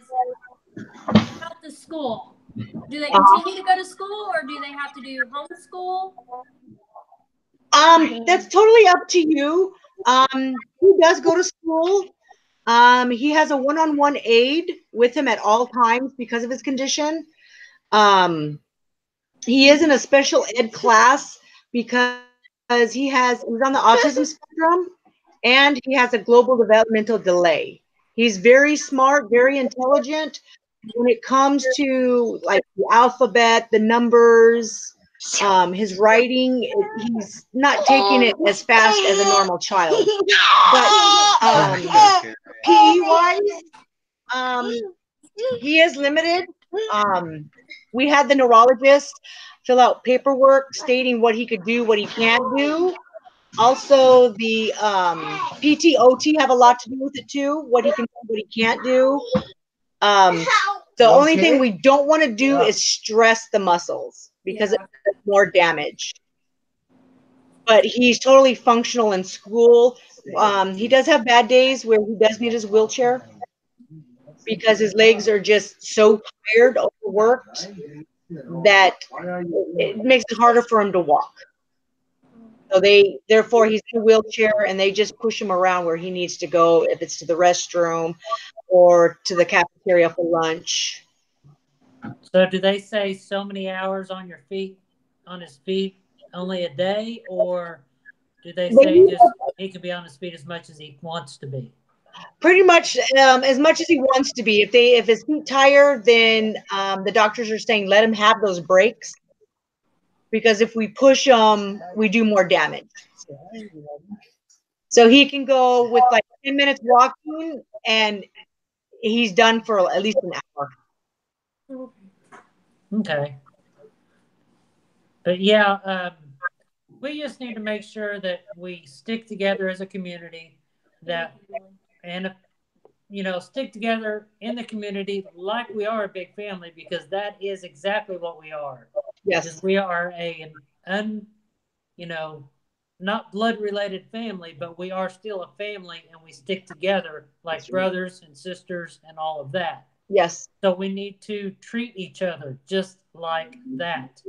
Speaker 5: about the school. Do they continue to go to school, or do they have to do homeschool?
Speaker 4: That's totally up to you. He does go to school. He has a one-on-one aide with him at all times because of his condition. He is in a special ed class because he's on the autism spectrum, and he has a global developmental delay. He's very smart, very intelligent. When it comes to like the alphabet, the numbers, his writing, he's not taking it as fast as a normal child. But PE-wise, he is limited. We had the neurologist fill out paperwork stating what he could do, what he can't do. Also, the PT/OT have a lot to do with it too, what he can do, what he can't do. The only thing we don't want to do is stress the muscles because it does more damage. But he's totally functional in school. He does have bad days where he does need his wheelchair because his legs are just so tired, overworked, that it makes it harder for him to walk. So therefore he's in a wheelchair, and they just push him around where he needs to go, if it's to the restroom or to the cafeteria for lunch.
Speaker 2: So do they say so many hours on his feet, only a day, or do they say just he can be on his feet as much as he wants to be?
Speaker 4: Pretty much as much as he wants to be. If his feet tire, then the doctors are saying let him have those breaks, because if we push him, we do more damage. So he can go with like 10 minutes walking, and he's done for at least an hour.
Speaker 2: Okay. But yeah, we just need to make sure that we stick together as a community, stick together in the community like we are a big family, because that is exactly what we are.
Speaker 4: Yes.
Speaker 2: We are not blood-related family, but we are still a family, and we stick together like brothers and sisters and all of that.
Speaker 4: Yes.
Speaker 2: So we need to treat each other just like that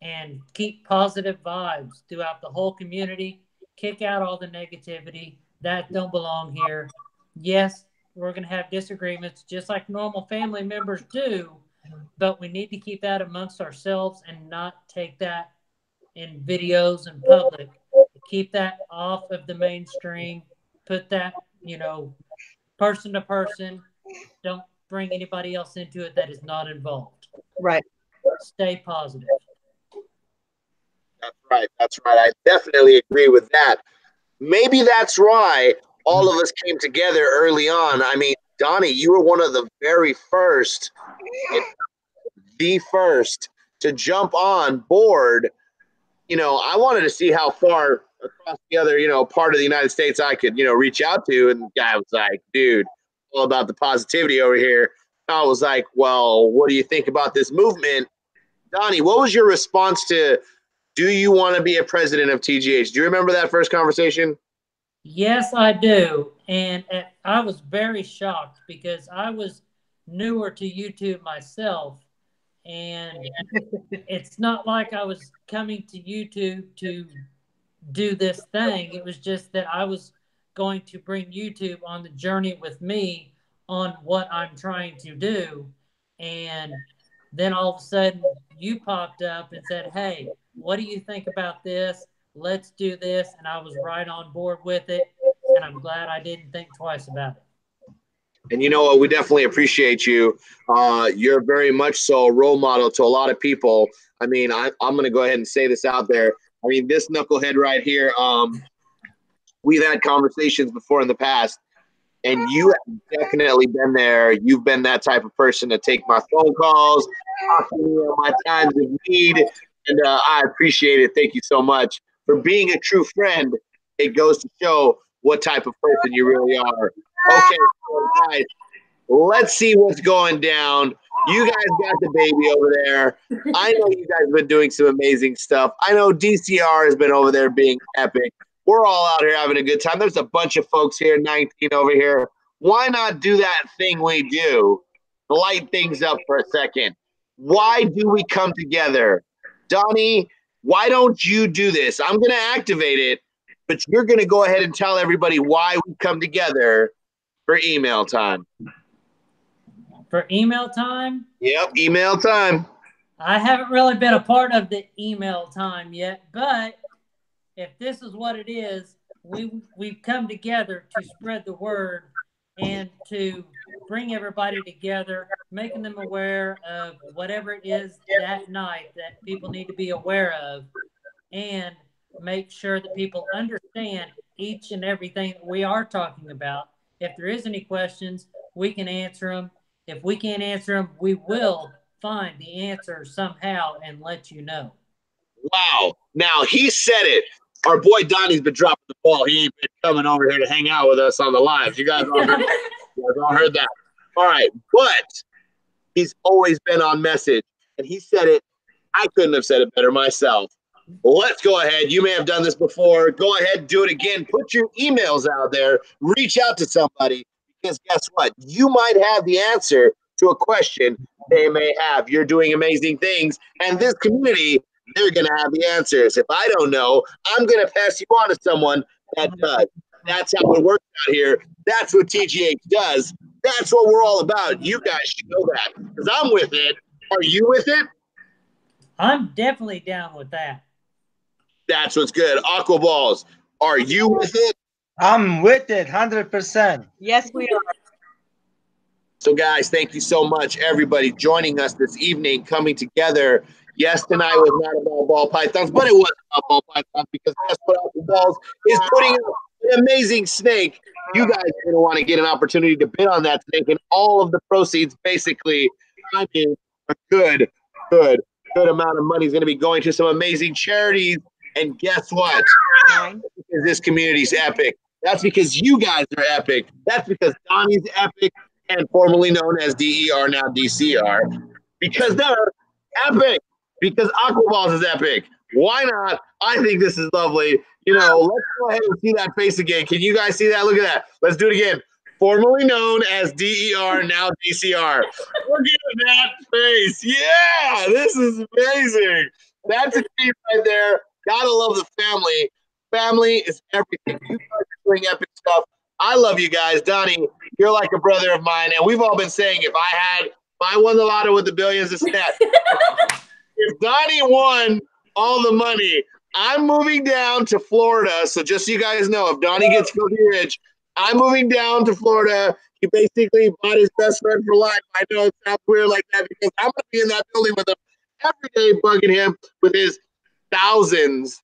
Speaker 2: and keep positive vibes throughout the whole community. Kick out all the negativity. That don't belong here. Yes, we're going to have disagreements just like normal family members do, but we need to keep that amongst ourselves and not take that in videos in public. Keep that off of the mainstream. Put that, person to person. Don't bring anybody else into it that is not involved.
Speaker 4: Right.
Speaker 2: Stay positive.
Speaker 1: That's right. That's right. I definitely agree with that. Maybe that's why all of us came together early on. I mean, Donnie, you were one of the very first, to jump on board. I wanted to see how far across the other, part of the United States I could, reach out to. And the guy was like, dude, all about the positivity over here. I was like, well, what do you think about this movement? Donnie, what was your response to, do you want to be a president of TGH? Do you remember that first conversation?
Speaker 2: Yes, I do. And I was very shocked because I was newer to YouTube myself. And it's not like I was coming to YouTube to do this thing. It was just that I was going to bring YouTube on the journey with me on what I'm trying to do. And then all of a sudden you popped up and said, hey, what do you think about this? let's do this. And I was right on board with it. And I'm glad I didn't think twice about it.
Speaker 1: And you know what? We definitely appreciate you. You're very much so a role model to a lot of people. I mean, I'm going to go ahead and say this out there. I mean, this knucklehead right here, we've had conversations before in the past, and you have definitely been there. You've been that type of person to take my phone calls, talk to me on my times of need, and I appreciate it. Thank you so much for being a true friend. It goes to show what type of person you really are. Okay, so guys, let's see what's going down. You guys got the baby over there. I know you guys have been doing some amazing stuff. I know DCR has been over there being epic. We're all out here having a good time. There's a bunch of folks here, 19 over here. Why not do that thing we do? Light things up for a second. Why do we come together? Donnie, why don't you do this? I'm going to activate it, but you're going to go ahead and tell everybody why we come together for email time.
Speaker 2: For email time?
Speaker 1: Yep, email time.
Speaker 2: I haven't really been a part of the email time yet, but if this is what it is, we've come together to spread the word and to bring everybody together, making them aware of whatever it is that night that people need to be aware of, and make sure that people understand each and everything that we are talking about. If there is any questions, we can answer them. If we can't answer them, we will find the answer somehow and let you know.
Speaker 1: Wow. Now, he said it. Our boy Donnie's been dropping the ball. He ain't been coming over here to hang out with us on the lives. You guys all heard that. All right. But he's always been on message. And he said it. I couldn't have said it better myself. Let's go ahead. You may have done this before. Go ahead, do it again. Put your emails out there. Reach out to somebody. Because guess what? You might have the answer to a question they may have. You're doing amazing things. And this community, they're going to have the answers. If I don't know, I'm going to pass you on to someone that does. That's how it works out here. That's what TGH does. That's what we're all about. You guys should know that. Because I'm with it. Are you with it?
Speaker 2: I'm definitely down with that.
Speaker 1: That's what's good. Aqua Balls, are you with it?
Speaker 3: I'm with it, 100%.
Speaker 4: Yes, we are.
Speaker 1: So, guys, thank you so much, everybody, joining us this evening, coming together. Yes, tonight was not about ball pythons, but it was about ball pythons because that's what Aqua Balls is putting up an amazing snake. You guys are going to want to get an opportunity to bid on that snake, and all of the proceeds, basically, I mean, a good amount of money is going to be going to some amazing charities. And guess what? Because this community is epic. That's because you guys are epic. That's because Donnie's epic and formerly known as DER, now DCR. Because they're epic. Because Aqua Balls is epic. Why not? I think this is lovely. You know, let's go ahead and see that face again. Can you guys see that? Look at that. Let's do it again. Formerly known as DER, now DCR. Look at that face. Yeah, this is amazing. That's a team right there. Gotta love the family. Family is everything. You guys are doing epic stuff. I love you guys. Donnie, you're like a brother of mine. And we've all been saying if I won the lotto with the billions of stats, if Donnie won all the money, I'm moving down to Florida. So just so you guys know, if Donnie gets filthy rich, I'm moving down to Florida. He basically bought his best friend for life. I know it sounds weird like that because I'm going to be in that building with him every day, bugging him with his thousands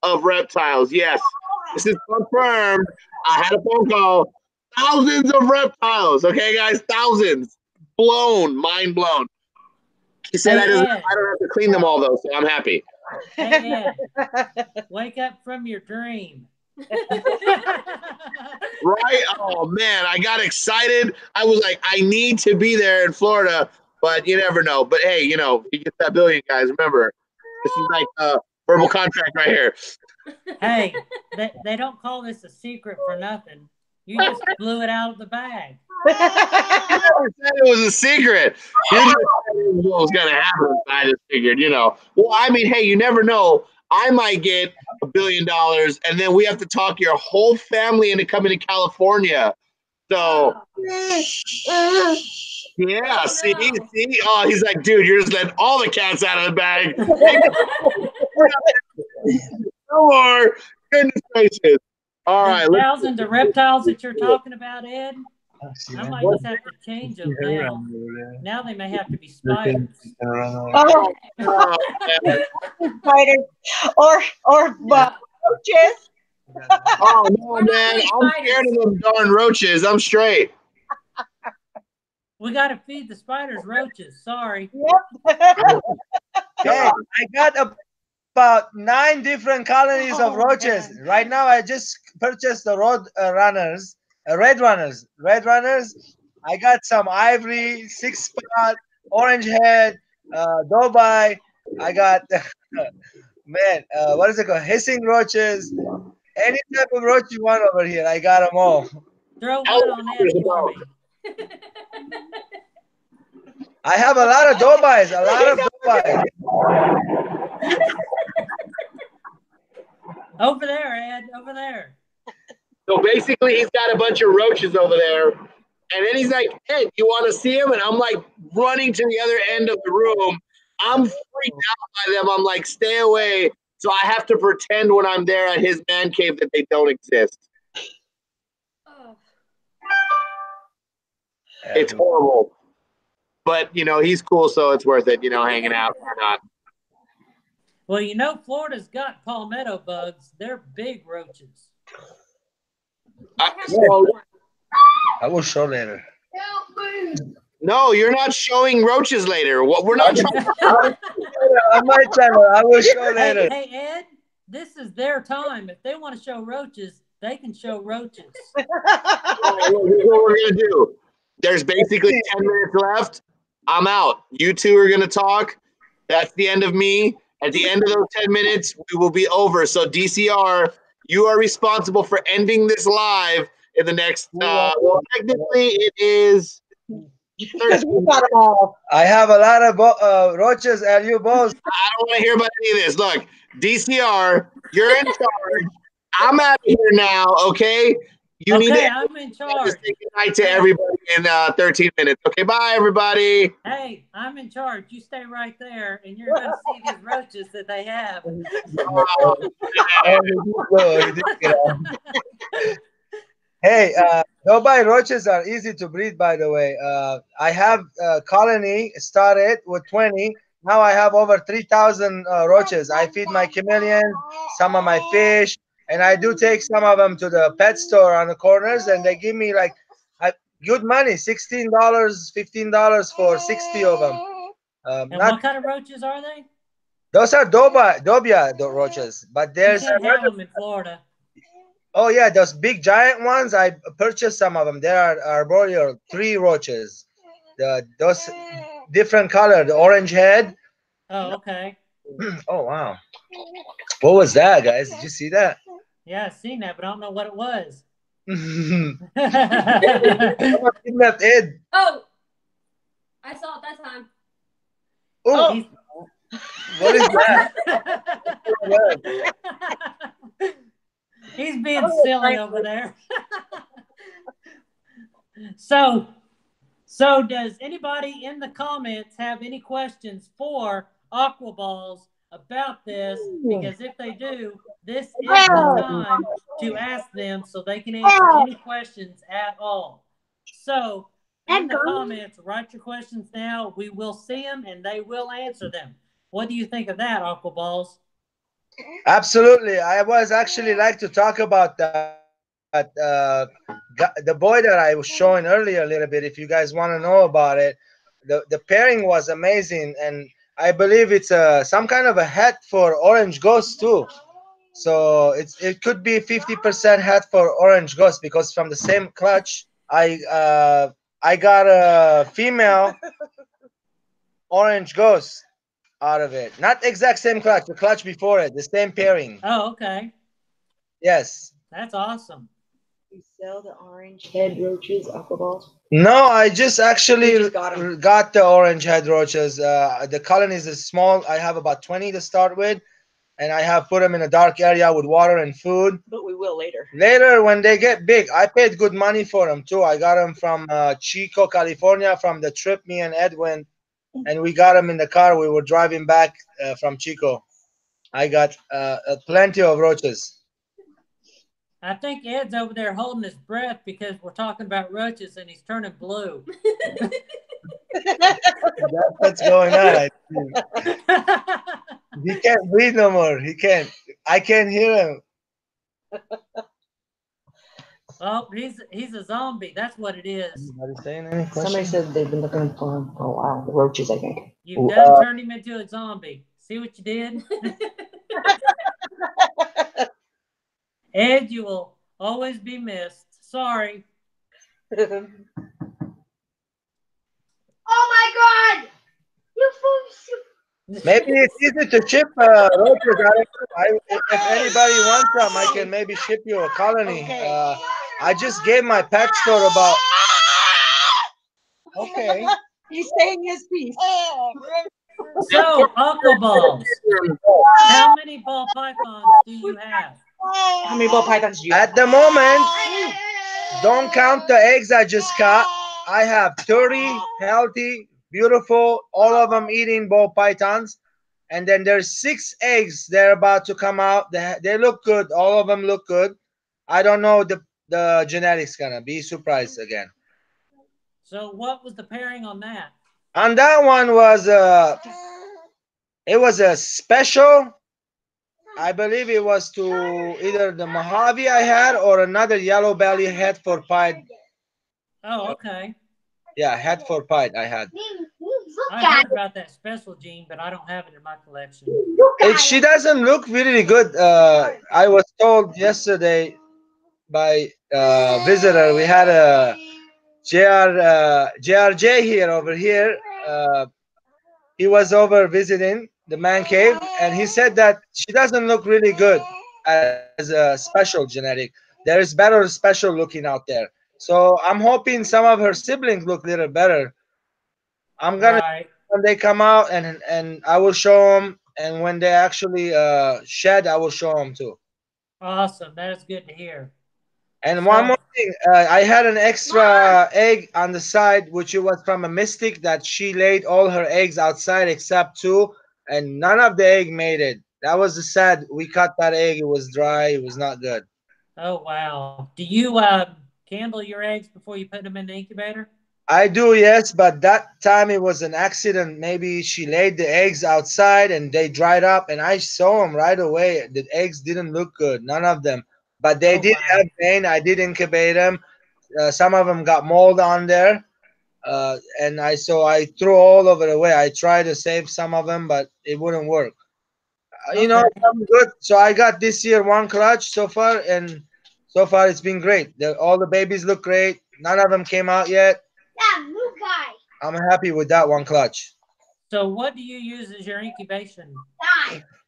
Speaker 1: of reptiles. Yes, this is confirmed. I had a phone call. Thousands of reptiles. Okay, guys, thousands. Mind blown. He said I don't have to clean them all, though, so I'm happy.
Speaker 2: Hey, Ed, wake up from your dream.
Speaker 1: Right? Oh, man, I got excited. I was like, I need to be there in Florida, but you never know. But, hey, you know, he gets that billion, guys. Remember, this is like a verbal contract right here.
Speaker 2: Hey, they don't call this a secret for nothing. You just blew it out of the bag.
Speaker 1: I never said it was a secret. You just said it was what was going to happen. I just figured, you know. Well, I mean, hey, you never know. I might get $1 billion, and then we have to talk your whole family into coming to California. So, yeah, see? Oh, he's like, dude, you're just letting all the cats out of the bag. No more. Goodness gracious. All right.
Speaker 2: The thousands of reptiles that you're talking about, Ed, I might just have to change them now. Now they may have to be spiders.
Speaker 4: Oh, spiders or roaches.
Speaker 1: Oh no, man! I'm scared of them darn roaches. I'm straight.
Speaker 2: We got to feed the spiders roaches. Sorry.
Speaker 3: Hey, I got about 9 different colonies of roaches.
Speaker 2: Man.
Speaker 3: Right now, I just purchased the red runners. I got some ivory, 6-spot, orange head, Dubai. I got, man, what is it called? Hissing roaches. Any type of roach you want over here, I got them all.
Speaker 2: Throw one on that for me.
Speaker 3: I have a lot of Dubais,
Speaker 2: Over there, Ed. Over there.
Speaker 1: So basically, he's got a bunch of roaches over there, and then he's like, "Hey, you want to see him?" And I'm like running to the other end of the room. I'm freaked out by them. I'm like, "Stay away!" So I have to pretend when I'm there at his man cave that they don't exist.
Speaker 5: Oh.
Speaker 1: It's horrible, but you know he's cool, so it's worth it. You know, hanging out or not.
Speaker 2: Well, you know, Florida's got palmetto bugs. They're big roaches.
Speaker 3: I will show later.
Speaker 1: No, you're not showing roaches later. What we're not trying.
Speaker 3: On my channel, I will show later.
Speaker 2: Hey, Ed, this is their time. If they want to show roaches, they can show roaches.
Speaker 1: Here's what we're gonna do. There's basically 10 minutes left. I'm out. You two are gonna talk. That's the end of me. At the end of those 10 minutes, we will be over. So DCR, you are responsible for ending this live in the next. Well, technically, it is.
Speaker 3: I have a lot of roaches and you both.
Speaker 1: I don't want to hear about any of this. Look, DCR, you're in charge. I'm out of here now. Okay. You need to.
Speaker 2: I'm in charge.
Speaker 1: Say goodnight to everybody in 13 minutes. Okay, bye, everybody.
Speaker 2: Hey, I'm in charge. You stay right there, and you're going to see these roaches that they have.
Speaker 3: Hey, Dubai roaches are easy to breed, by the way. I have a colony started with 20. Now I have over 3,000 roaches. I feed my chameleons, some of my fish, and I do take some of them to the pet store on the corners, and they give me like good money, $16, $15 for 60 of them.
Speaker 2: And what kind of roaches are they?
Speaker 3: Those are Dobia roaches, but there's
Speaker 2: you can't have them in Florida.
Speaker 3: Oh yeah, those big giant ones. I purchased some of them. They are arboreal, 3 roaches. Those different color, the orange head.
Speaker 2: Oh, okay.
Speaker 3: Oh wow. What was that, guys? Did you see that?
Speaker 2: Yeah, I've seen that, but I don't know what it was.
Speaker 3: Kidnapped Ed.
Speaker 5: Oh, I saw it that time.
Speaker 3: Oh, what is that?
Speaker 2: He's being silly over there. So does anybody in the comments have any questions for Aquaballs about this? Because if they do, this is the time to ask them so they can answer any questions at all. So in the comments, write your questions now. We will see them and they will answer them. What do you think of that, Aquaballs?
Speaker 3: Absolutely. I was actually like to talk about that. The boy that I was showing earlier a little bit, if you guys want to know about it, the pairing was amazing, and I believe it's some kind of a hat for orange ghost too. So it could be 50% hat for orange ghost, because from the same clutch I got a female orange ghost out of it. Not exact same clutch, the clutch before it, the same pairing.
Speaker 2: Oh, okay.
Speaker 3: Yes.
Speaker 2: That's awesome.
Speaker 4: You sell the orange head roaches, Aquaballs?
Speaker 3: No, I just actually got the orange head roaches. The colonies is small. I have about 20 to start with, and I have put them in a dark area with water and food.
Speaker 4: But we will later.
Speaker 3: Later, when they get big, I paid good money for them too. I got them from Chico, California, from the trip me and Ed went, and we got them in the car. We were driving back from Chico. I got plenty of roaches.
Speaker 2: I think Ed's over there holding his breath because we're talking about roaches and he's turning blue.
Speaker 3: That's what's going on. I think. He can't breathe no more. He can't. I can't hear him.
Speaker 2: Oh, he's a zombie. That's what it is.
Speaker 3: Anybody saying any question?
Speaker 4: Somebody said they've been looking for him for a while. The roaches, I think.
Speaker 2: You've done turned him into a zombie. See what you did? Ed, you will always be missed. Sorry.
Speaker 5: Oh my God! You fools!
Speaker 3: Maybe it's easy to ship roaches. If anybody wants some, I can maybe ship you a colony.
Speaker 4: Okay.
Speaker 3: I just gave my pet store about. Okay.
Speaker 4: He's saying his piece.
Speaker 2: So, aqua balls. How many ball pythons do you have?
Speaker 4: How many ball pythons do you have?
Speaker 3: At the moment, don't count the eggs I just caught. I have 30 healthy, beautiful, all of them eating ball pythons. And then there's 6 eggs they're about to come out. They look good. All of them look good. I don't know the genetics gonna be surprised again.
Speaker 2: So, what was the pairing on that?
Speaker 3: On that one was it was a special. I believe it was to either the Mojave I had or another yellow belly head for pied.
Speaker 2: Oh, okay.
Speaker 3: Yeah, head for pied I had.
Speaker 2: I heard about that special gene, but I don't have it in my collection.
Speaker 3: She doesn't look really good. I was told yesterday by a visitor. We had a JRJ here over here. He was over visiting the man cave, and he said that she doesn't look really good as a special genetic. There is better special looking out there. So I'm hoping some of her siblings look a little better. I'm gonna when they come out, and I will show them. And when they actually shed, I will show them too.
Speaker 2: Awesome, that is good to hear.
Speaker 3: And one more thing, I had an extra egg on the side, which it was from a mystic that she laid all her eggs outside except 2, and none of the egg made it. That was the sad. We cut that egg. It was dry. It was not good.
Speaker 2: Oh, wow. Do you candle your eggs before you put them in the incubator?
Speaker 3: I do, yes, but that time it was an accident. Maybe she laid the eggs outside and they dried up, and I saw them right away. The eggs didn't look good, none of them. But they did have vein. I did incubate them. Some of them got mold on there, and I threw all of it away. I tried to save some of them, but it wouldn't work. You know, I'm good. So I got this year 1 clutch so far, and so far it's been great. All the babies look great. None of them came out yet. I'm happy with that 1 clutch.
Speaker 2: So what do you use as your incubation?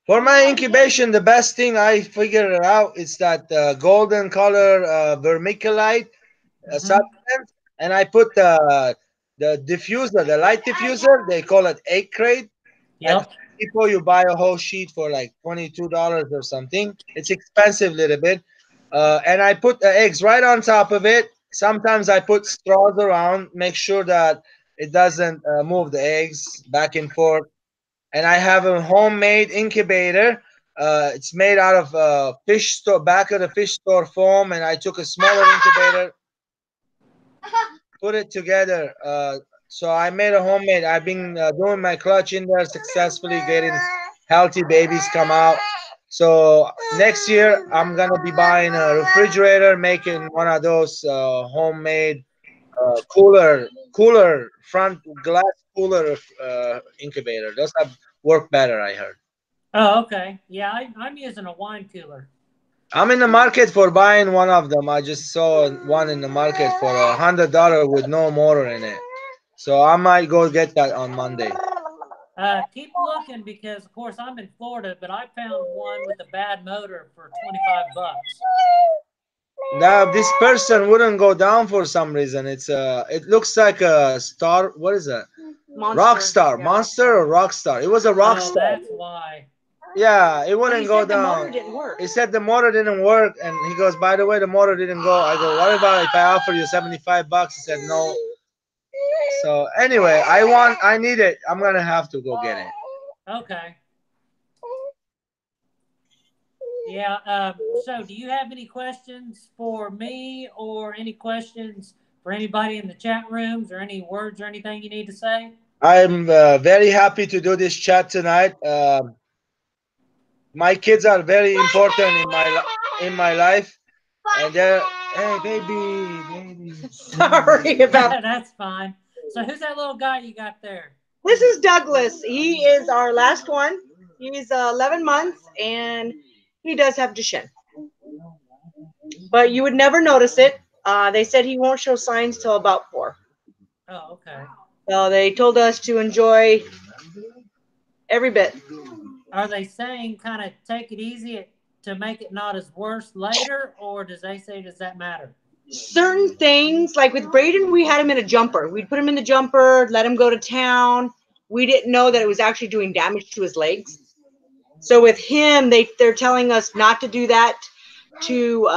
Speaker 3: For my incubation, the best thing I figured out is that golden color vermiculite substance, and I put the diffuser, the light diffuser. They call it 8 crate.
Speaker 2: Yep.
Speaker 3: People, you buy a whole sheet for like $22 or something. It's expensive a little bit, and I put the eggs right on top of it. Sometimes I put straws around, make sure that it doesn't move the eggs back and forth. And I have a homemade incubator. It's made out of fish store, back of the fish store foam, and I took a smaller incubator, put it together. So I made a homemade. I've been doing my clutch in there successfully, getting healthy babies come out. So next year I'm gonna be buying a refrigerator, making one of those homemade cooler front glass cooler incubator. Those have worked better, I heard.
Speaker 2: Oh, okay. Yeah, I'm using a wine cooler.
Speaker 3: I'm in the market for buying one of them. I just saw one in the market for $100 with no motor in it. So I might go get that on Monday.
Speaker 2: Keep looking because, of course, I'm in Florida, but I found one with a bad motor for $25.
Speaker 3: Now this person wouldn't go down for some reason. It looks like a star. What is that? Rockstar, monster or rockstar? It was a rockstar.
Speaker 2: That's why.
Speaker 3: Yeah, it wouldn't go down.
Speaker 4: The motor didn't work.
Speaker 3: He said the motor didn't work, and he goes, "By the way, the motor didn't go." I go, "What about if I offer you $75?" He said, "No." So anyway, I need it. I'm gonna have to go get it.
Speaker 2: Okay. Yeah. So, do you have any questions for me, or any questions for anybody in the chat rooms, or any words or anything you need to say?
Speaker 3: I'm very happy to do this chat tonight. My kids are very important in my life, and they're hey baby.
Speaker 4: Sorry about.
Speaker 2: That's fine. So, who's that little guy you got there?
Speaker 4: This is Douglas. He is our last one. He's 11 months, and he does have Duchenne. But you would never notice it. They said he won't show signs till about 4.
Speaker 2: Oh, okay.
Speaker 4: So they told us to enjoy every bit.
Speaker 2: Are they saying kind of take it easy to make it not as worse later, or does that matter?
Speaker 4: Certain things, like with Braden, we had him in a jumper. We'd put him in the jumper, let him go to town. We didn't know that it was actually doing damage to his legs. So with him, they're telling us not to do that, to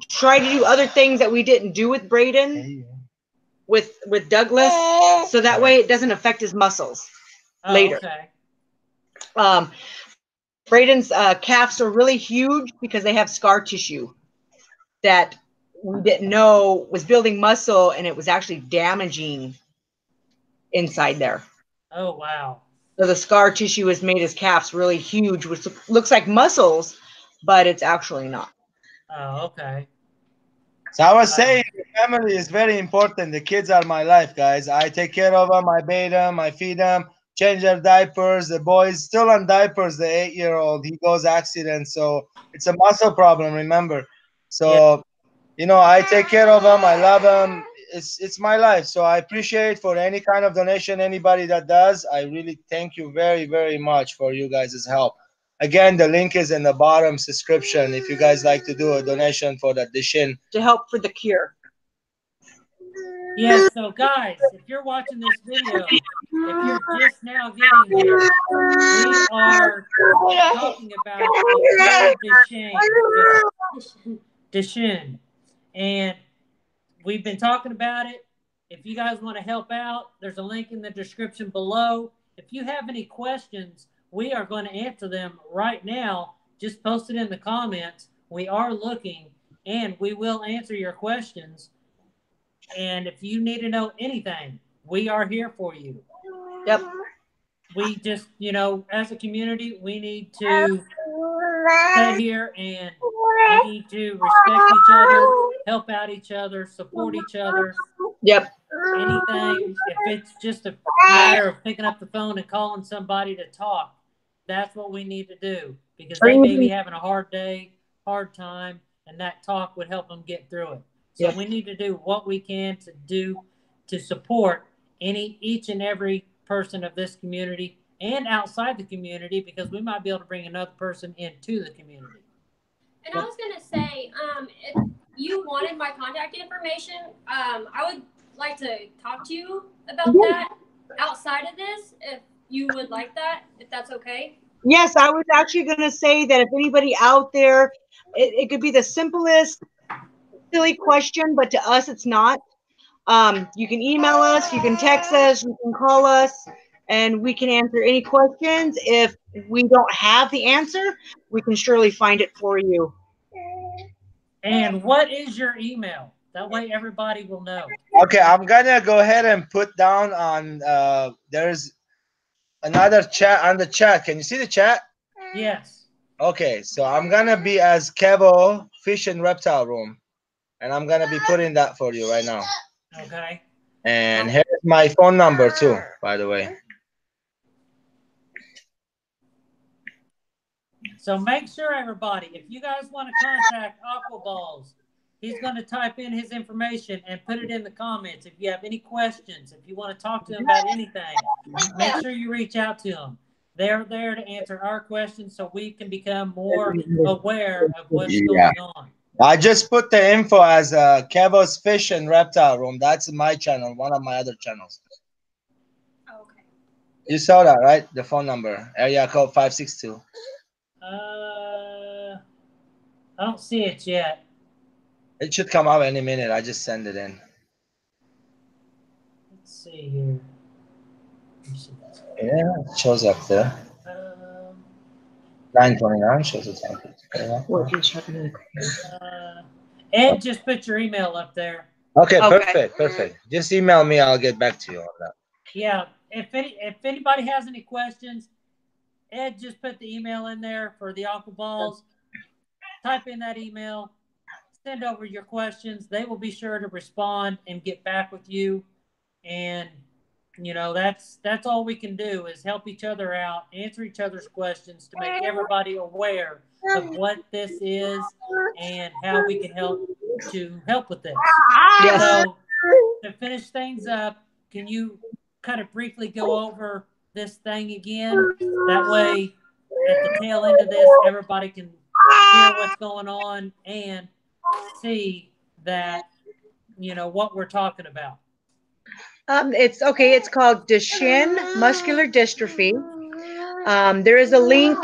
Speaker 4: try to do other things that we didn't do with Braden, with Douglas, so that way it doesn't affect his muscles later.
Speaker 2: Okay.
Speaker 4: Braden's calves are really huge because they have scar tissue that we didn't know was building muscle, and it was actually damaging inside there.
Speaker 2: Oh, wow.
Speaker 4: So the scar tissue has made his calves really huge, which looks like muscles, but it's actually not.
Speaker 2: Oh, okay.
Speaker 3: So I was saying, the family is very important. The kids are my life, guys. I take care of them. I bathe them. I feed them. Change their diapers. The boy's still on diapers. The 8-year-old, he goes accident, so it's a muscle problem. Remember, so you know, I take care of them. I love them. It's my life. So I appreciate for any kind of donation, anybody that does. I really thank you very, very much for you guys' help. Again, the link is in the bottom subscription if you guys like to do a donation for the Duchenne.
Speaker 4: To help for the cure.
Speaker 2: Yeah, so guys, if you're watching this video, if you're just now getting here, we are talking about Duchenne. And we've been talking about it. If you guys want to help out, there's a link in the description below. If you have any questions, we are going to answer them right now. Just post it in the comments. We are looking, and we will answer your questions. And if you need to know anything, we are here for you.
Speaker 4: Yep.
Speaker 2: We just, you know, as a community, we need to sit here and we need to respect each other, help out each other, support each other.
Speaker 4: Yep.
Speaker 2: Anything, if it's just a matter of picking up the phone and calling somebody to talk, that's what we need to do, because they may be having a hard day, hard time, and that talk would help them get through it. So we need to do what we can to support each and every person of this community and outside the community, because we might be able to bring another person into the community.
Speaker 5: And I was going to say, if you wanted my contact information, I would like to talk to you about that outside of this, if you would like that, if that's okay.
Speaker 4: Yes, I was actually going to say that if anybody out there, it could be the simplest, silly question, but to us, it's not. You can email us, you can text us, you can call us, and we can answer any questions. If we don't have the answer, we can surely find it for you.
Speaker 2: And what is your email? That way everybody will know.
Speaker 3: Okay, I'm gonna go ahead and put down on there's another chat on the chat. Can you see the chat?
Speaker 2: Yes.
Speaker 3: Okay, so I'm gonna be as Kevo Fish and Reptile Room, and I'm gonna be putting that for you right now.
Speaker 2: Okay.
Speaker 3: And here's my phone number too, by the way.
Speaker 2: So make sure, everybody, if you guys want to contact Aquaballs, he's going to type in his information and put it in the comments. If you have any questions, if you want to talk to him about anything, make sure you reach out to him. They're there to answer our questions so we can become more aware of what's going on.
Speaker 3: I just put the info as Kevo's Fish and Reptile Room. That's my channel, one of my other channels.
Speaker 5: Okay.
Speaker 3: You saw that, right? The phone number, area code 562.
Speaker 2: I don't see it yet.
Speaker 3: It should come out any minute. I just send it in.
Speaker 2: Let's see here.
Speaker 3: Yeah, it shows up there. 9:29 shows the time.
Speaker 4: What you checking?
Speaker 2: Ed, just put your email up there.
Speaker 3: Okay,
Speaker 4: Okay.
Speaker 3: perfect. Just email me. I'll get back to you on that.
Speaker 2: Yeah, if anybody has any questions, Ed just put the email in there for the aqua balls. Type in that email, send over your questions. They will be sure to respond and get back with you. And you know, that's all we can do is help each other out, answer each other's questions to make everybody aware of what this is and how we can help with this.
Speaker 4: Yes.
Speaker 2: So to finish things up, can you kind of briefly go over this thing again? That way, at the tail end of this, everybody can hear what's going on and see that, you know, what we're talking about.
Speaker 4: It's okay. It's called Duchenne muscular dystrophy. There is a link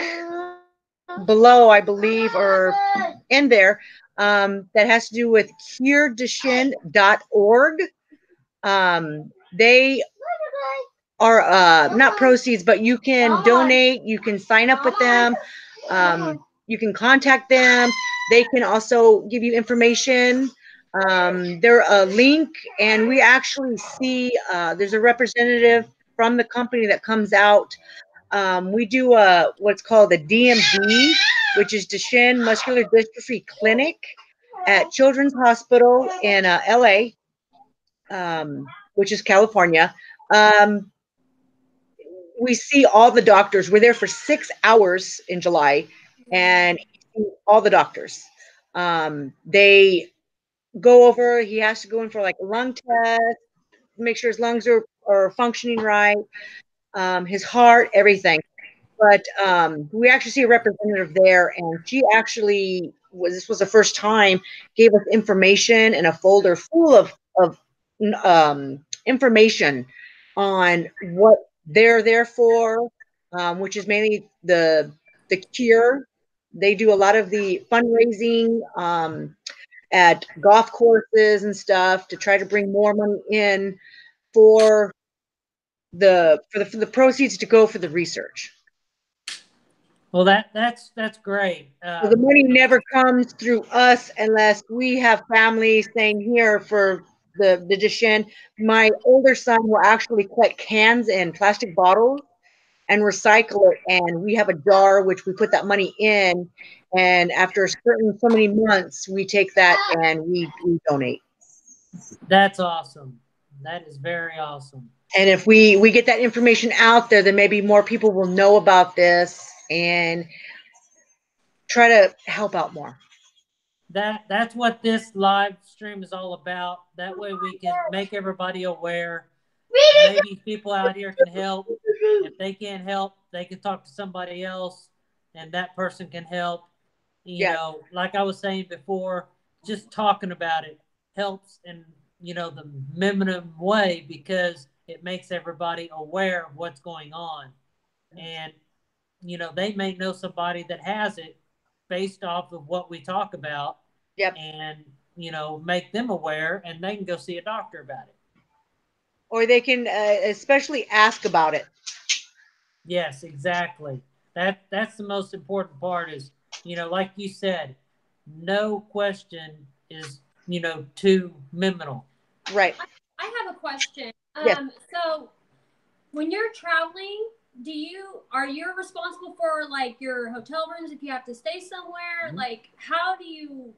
Speaker 4: below, I believe, or in there, that has to do with cureduchenne.org. They are not proceeds, but you can donate. You can sign up with them. You can contact them. They can also give you information. They're a link, and we actually see there's a representative from the company that comes out. We do what's called a DMD, which is Duchenne Muscular Dystrophy Clinic at Children's Hospital in LA, which is California. We see all the doctors. We're there for 6 hours in July, and all the doctors. They go over, he has to go in for like a lung test, make sure his lungs are functioning right, his heart, everything. But we actually see a representative there, and she actually this was the first time, gave us information in a folder full of information on what they're there for, which is mainly the cure. They do a lot of the fundraising at golf courses and stuff to try to bring more money in for the proceeds to go for the research.
Speaker 2: Well, that's great.
Speaker 4: So the money never comes through us unless we have family staying here for the Duchenne. My older son will actually collect cans and plastic bottles and recycle it, and we have a jar which we put that money in, and after so many months we take that and we donate.
Speaker 2: That's awesome. That is very awesome.
Speaker 4: And if we get that information out there, then maybe more people will know about this and try to help out more.
Speaker 2: That's what this live stream is all about. That way we can make everybody aware. Maybe people out here can help. If they can't help, they can talk to somebody else, and that person can help. You know, like I was saying before, just talking about it helps in, you know, the minimum way, because it makes everybody aware of what's going on. And, you know, they may know somebody that has it based off of what we talk about.
Speaker 4: Yep.
Speaker 2: And, you know, make them aware, and they can go see a doctor about it.
Speaker 4: Or they can especially ask about it.
Speaker 2: Yes, exactly. That's the most important part is, you know, like you said, no question is, you know, too minimal.
Speaker 4: Right.
Speaker 5: I have a question.
Speaker 4: Yes.
Speaker 5: So when you're traveling, are you responsible for like your hotel rooms if you have to stay somewhere?
Speaker 4: Mm-hmm.
Speaker 5: Like, how do you,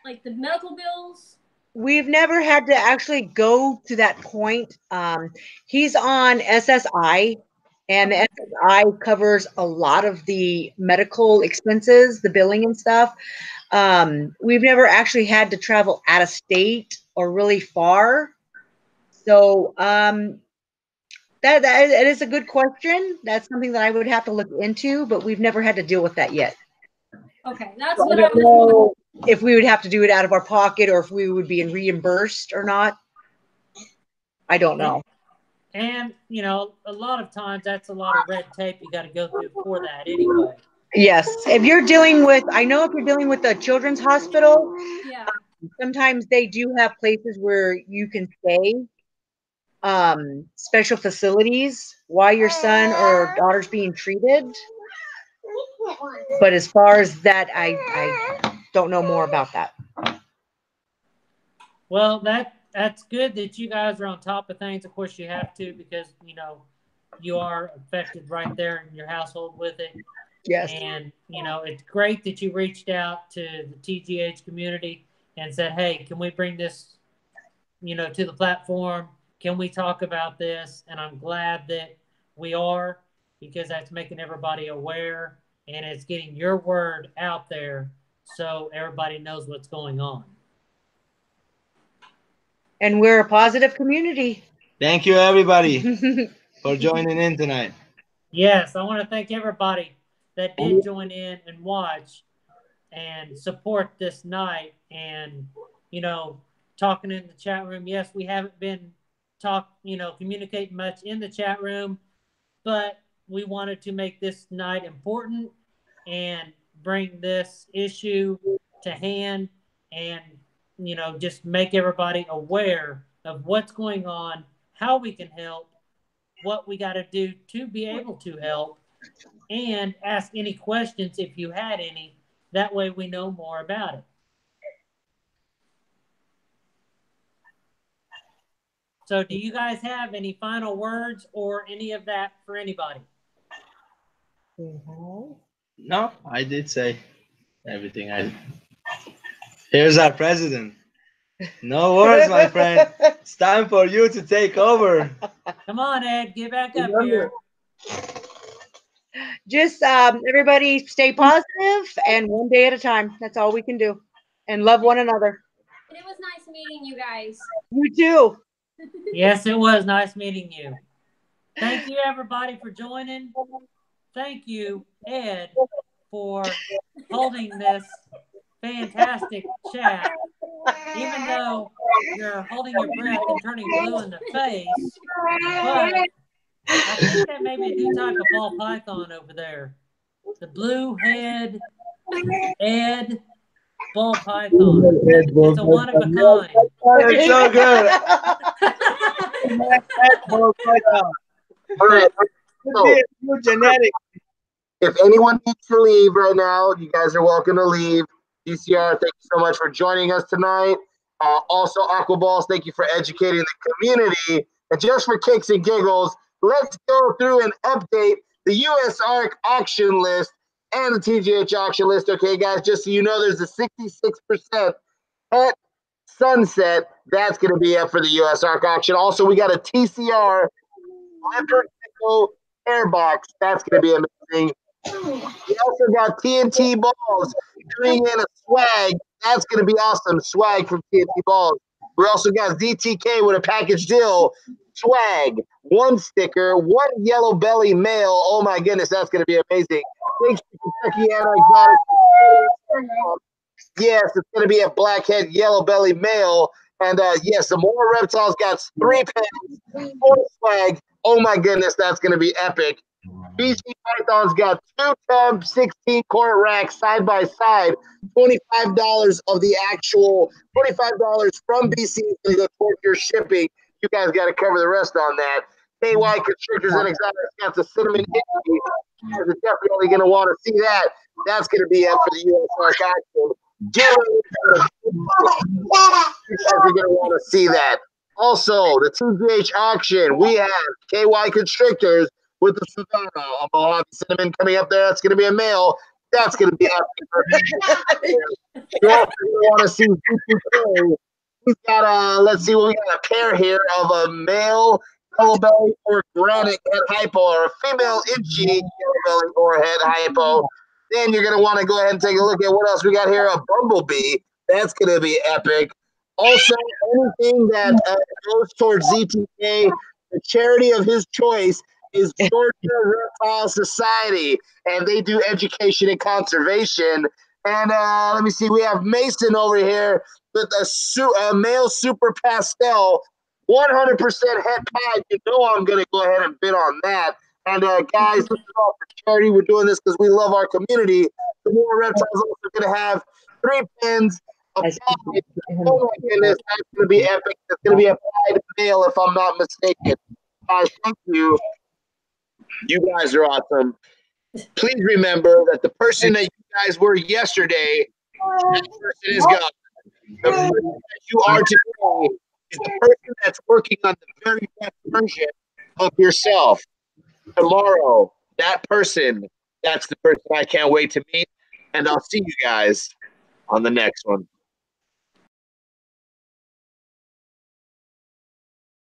Speaker 5: like, the medical bills?
Speaker 4: We've never had to actually go to that point. He's on SSI, and the SSI covers a lot of the medical expenses, the billing and stuff. We've never actually had to travel out of state or really far. So that is a good question. That's something that I would have to look into, but we've never had to deal with that yet.
Speaker 5: Okay, that's
Speaker 4: So
Speaker 5: what
Speaker 4: I
Speaker 5: I
Speaker 4: don't
Speaker 5: was
Speaker 4: know if we would have to do it out of our pocket or if we would be reimbursed or not. I don't know.
Speaker 2: And, you know, a lot of times that's a lot of red tape you got to go through for that anyway.
Speaker 4: Yes. If you're dealing with, I know if you're dealing with a children's hospital,
Speaker 5: Yeah.
Speaker 4: Sometimes they do have places where you can stay, special facilities while your son or daughter's being treated. But as far as that, I don't know more about that.
Speaker 2: Well, that's good that you guys are on top of things. Of course, you have to because, you know, you are affected right there in your household with it.
Speaker 4: Yes.
Speaker 2: And, you know, it's great that you reached out to the TGH community and said, hey, can we bring this, you know, to the platform? Can we talk about this? And I'm glad that we are, because that's making everybody aware and it's getting your word out there so everybody knows what's going on.
Speaker 4: And we're a positive community.
Speaker 3: Thank you, everybody, for joining in tonight.
Speaker 2: Yes, I want to thank everybody that did join in and watch and support this night and, you know, talking in the chat room. Yes, we haven't been communicating much in the chat room, but we wanted to make this night important and bring this issue to hand and, you know, just make everybody aware of what's going on, how we can help, what we got to do to be able to help, and ask any questions if you had any. That way we know more about it. So do you guys have any final words or any of that for anybody?
Speaker 3: No, I did say everything. Here's our president. No words, my friend. It's time for you to take over.
Speaker 2: Come on, Ed, get back up here.
Speaker 4: Just everybody stay positive and one day at a time. That's all we can do. And love one another.
Speaker 5: And it was nice meeting you guys.
Speaker 4: You too.
Speaker 2: Yes, it was nice meeting you. Thank you, everybody, for joining. Thank you, Ed, for holding this fantastic chat. Even though you're holding your breath and turning blue in the face, but I think that may be a new type of ball python over there. The blue head Ed ball python. It's a one of a kind.
Speaker 3: It's so good.
Speaker 1: All right. So,
Speaker 3: Genetic.
Speaker 1: if anyone needs to leave right now, you guys are welcome to leave. DCR, thank you so much for joining us tonight. Also, Aquaballs, thank you for educating the community. And just for kicks and giggles, let's go through and update the US ARC auction list and the TGH auction list. Okay, guys, just so you know, there's a 66% pet sunset. That's going to be up for the US ARC auction. Also, we got a TCR leopard air box. That's going to be amazing. We also got TNT balls coming in a swag. That's going to be awesome. Swag from TNT balls. We also got ZTK with a package deal. Swag, one sticker, one yellow belly male. Oh my goodness, that's going to be amazing. Thanks to Kentuckiana Exotics. Yes, it's going to be a blackhead yellow belly male. And yes, the more reptiles got 3 pens, 4 swag. Oh my goodness, that's going to be epic. BC Python's got 2 tub 16 quart racks side by side. $25 of the actual $25 from BC is going to go toward your shipping. You guys got to cover the rest on that. KY Konstrictors and Exotics got the cinnamon itchy. You guys are definitely going to want to see that. That's going to be up for the US ARC auction. You guys are going to want to see that. Also, the TGH auction, we have KY Konstrictors with the Savannah, a Mojave cinnamon coming up there. That's going to be a male. That's going to be epic. You also want to see ZTK. We've got let's see what we got, a pair here of a male yellow belly or granite head hypo, or a female itchy yellow belly or head hypo. Then you're going to want to go ahead and take a look at what else we got here, a bumblebee. That's going to be epic. Also, anything that goes towards ZTK, the charity of his choice is Georgia Reptile Society, and they do education and conservation. And let me see, we have Mason over here with a male super pastel, 100% head pie. You know I'm going to go ahead and bid on that. And guys, this is all for charity. We're doing this because we love our community. The more reptiles also going to have 3 pins. Oh my goodness, that's going to be epic. It's going to be a pied male if I'm not mistaken. Guys, thank you. You guys are awesome. please remember that the person that you guys were yesterday, that person is gone. The person that you are today is the person that's working on the very best version of yourself. Tomorrow, that person, that's the person I can't wait to meet. And I'll see you guys on the next one.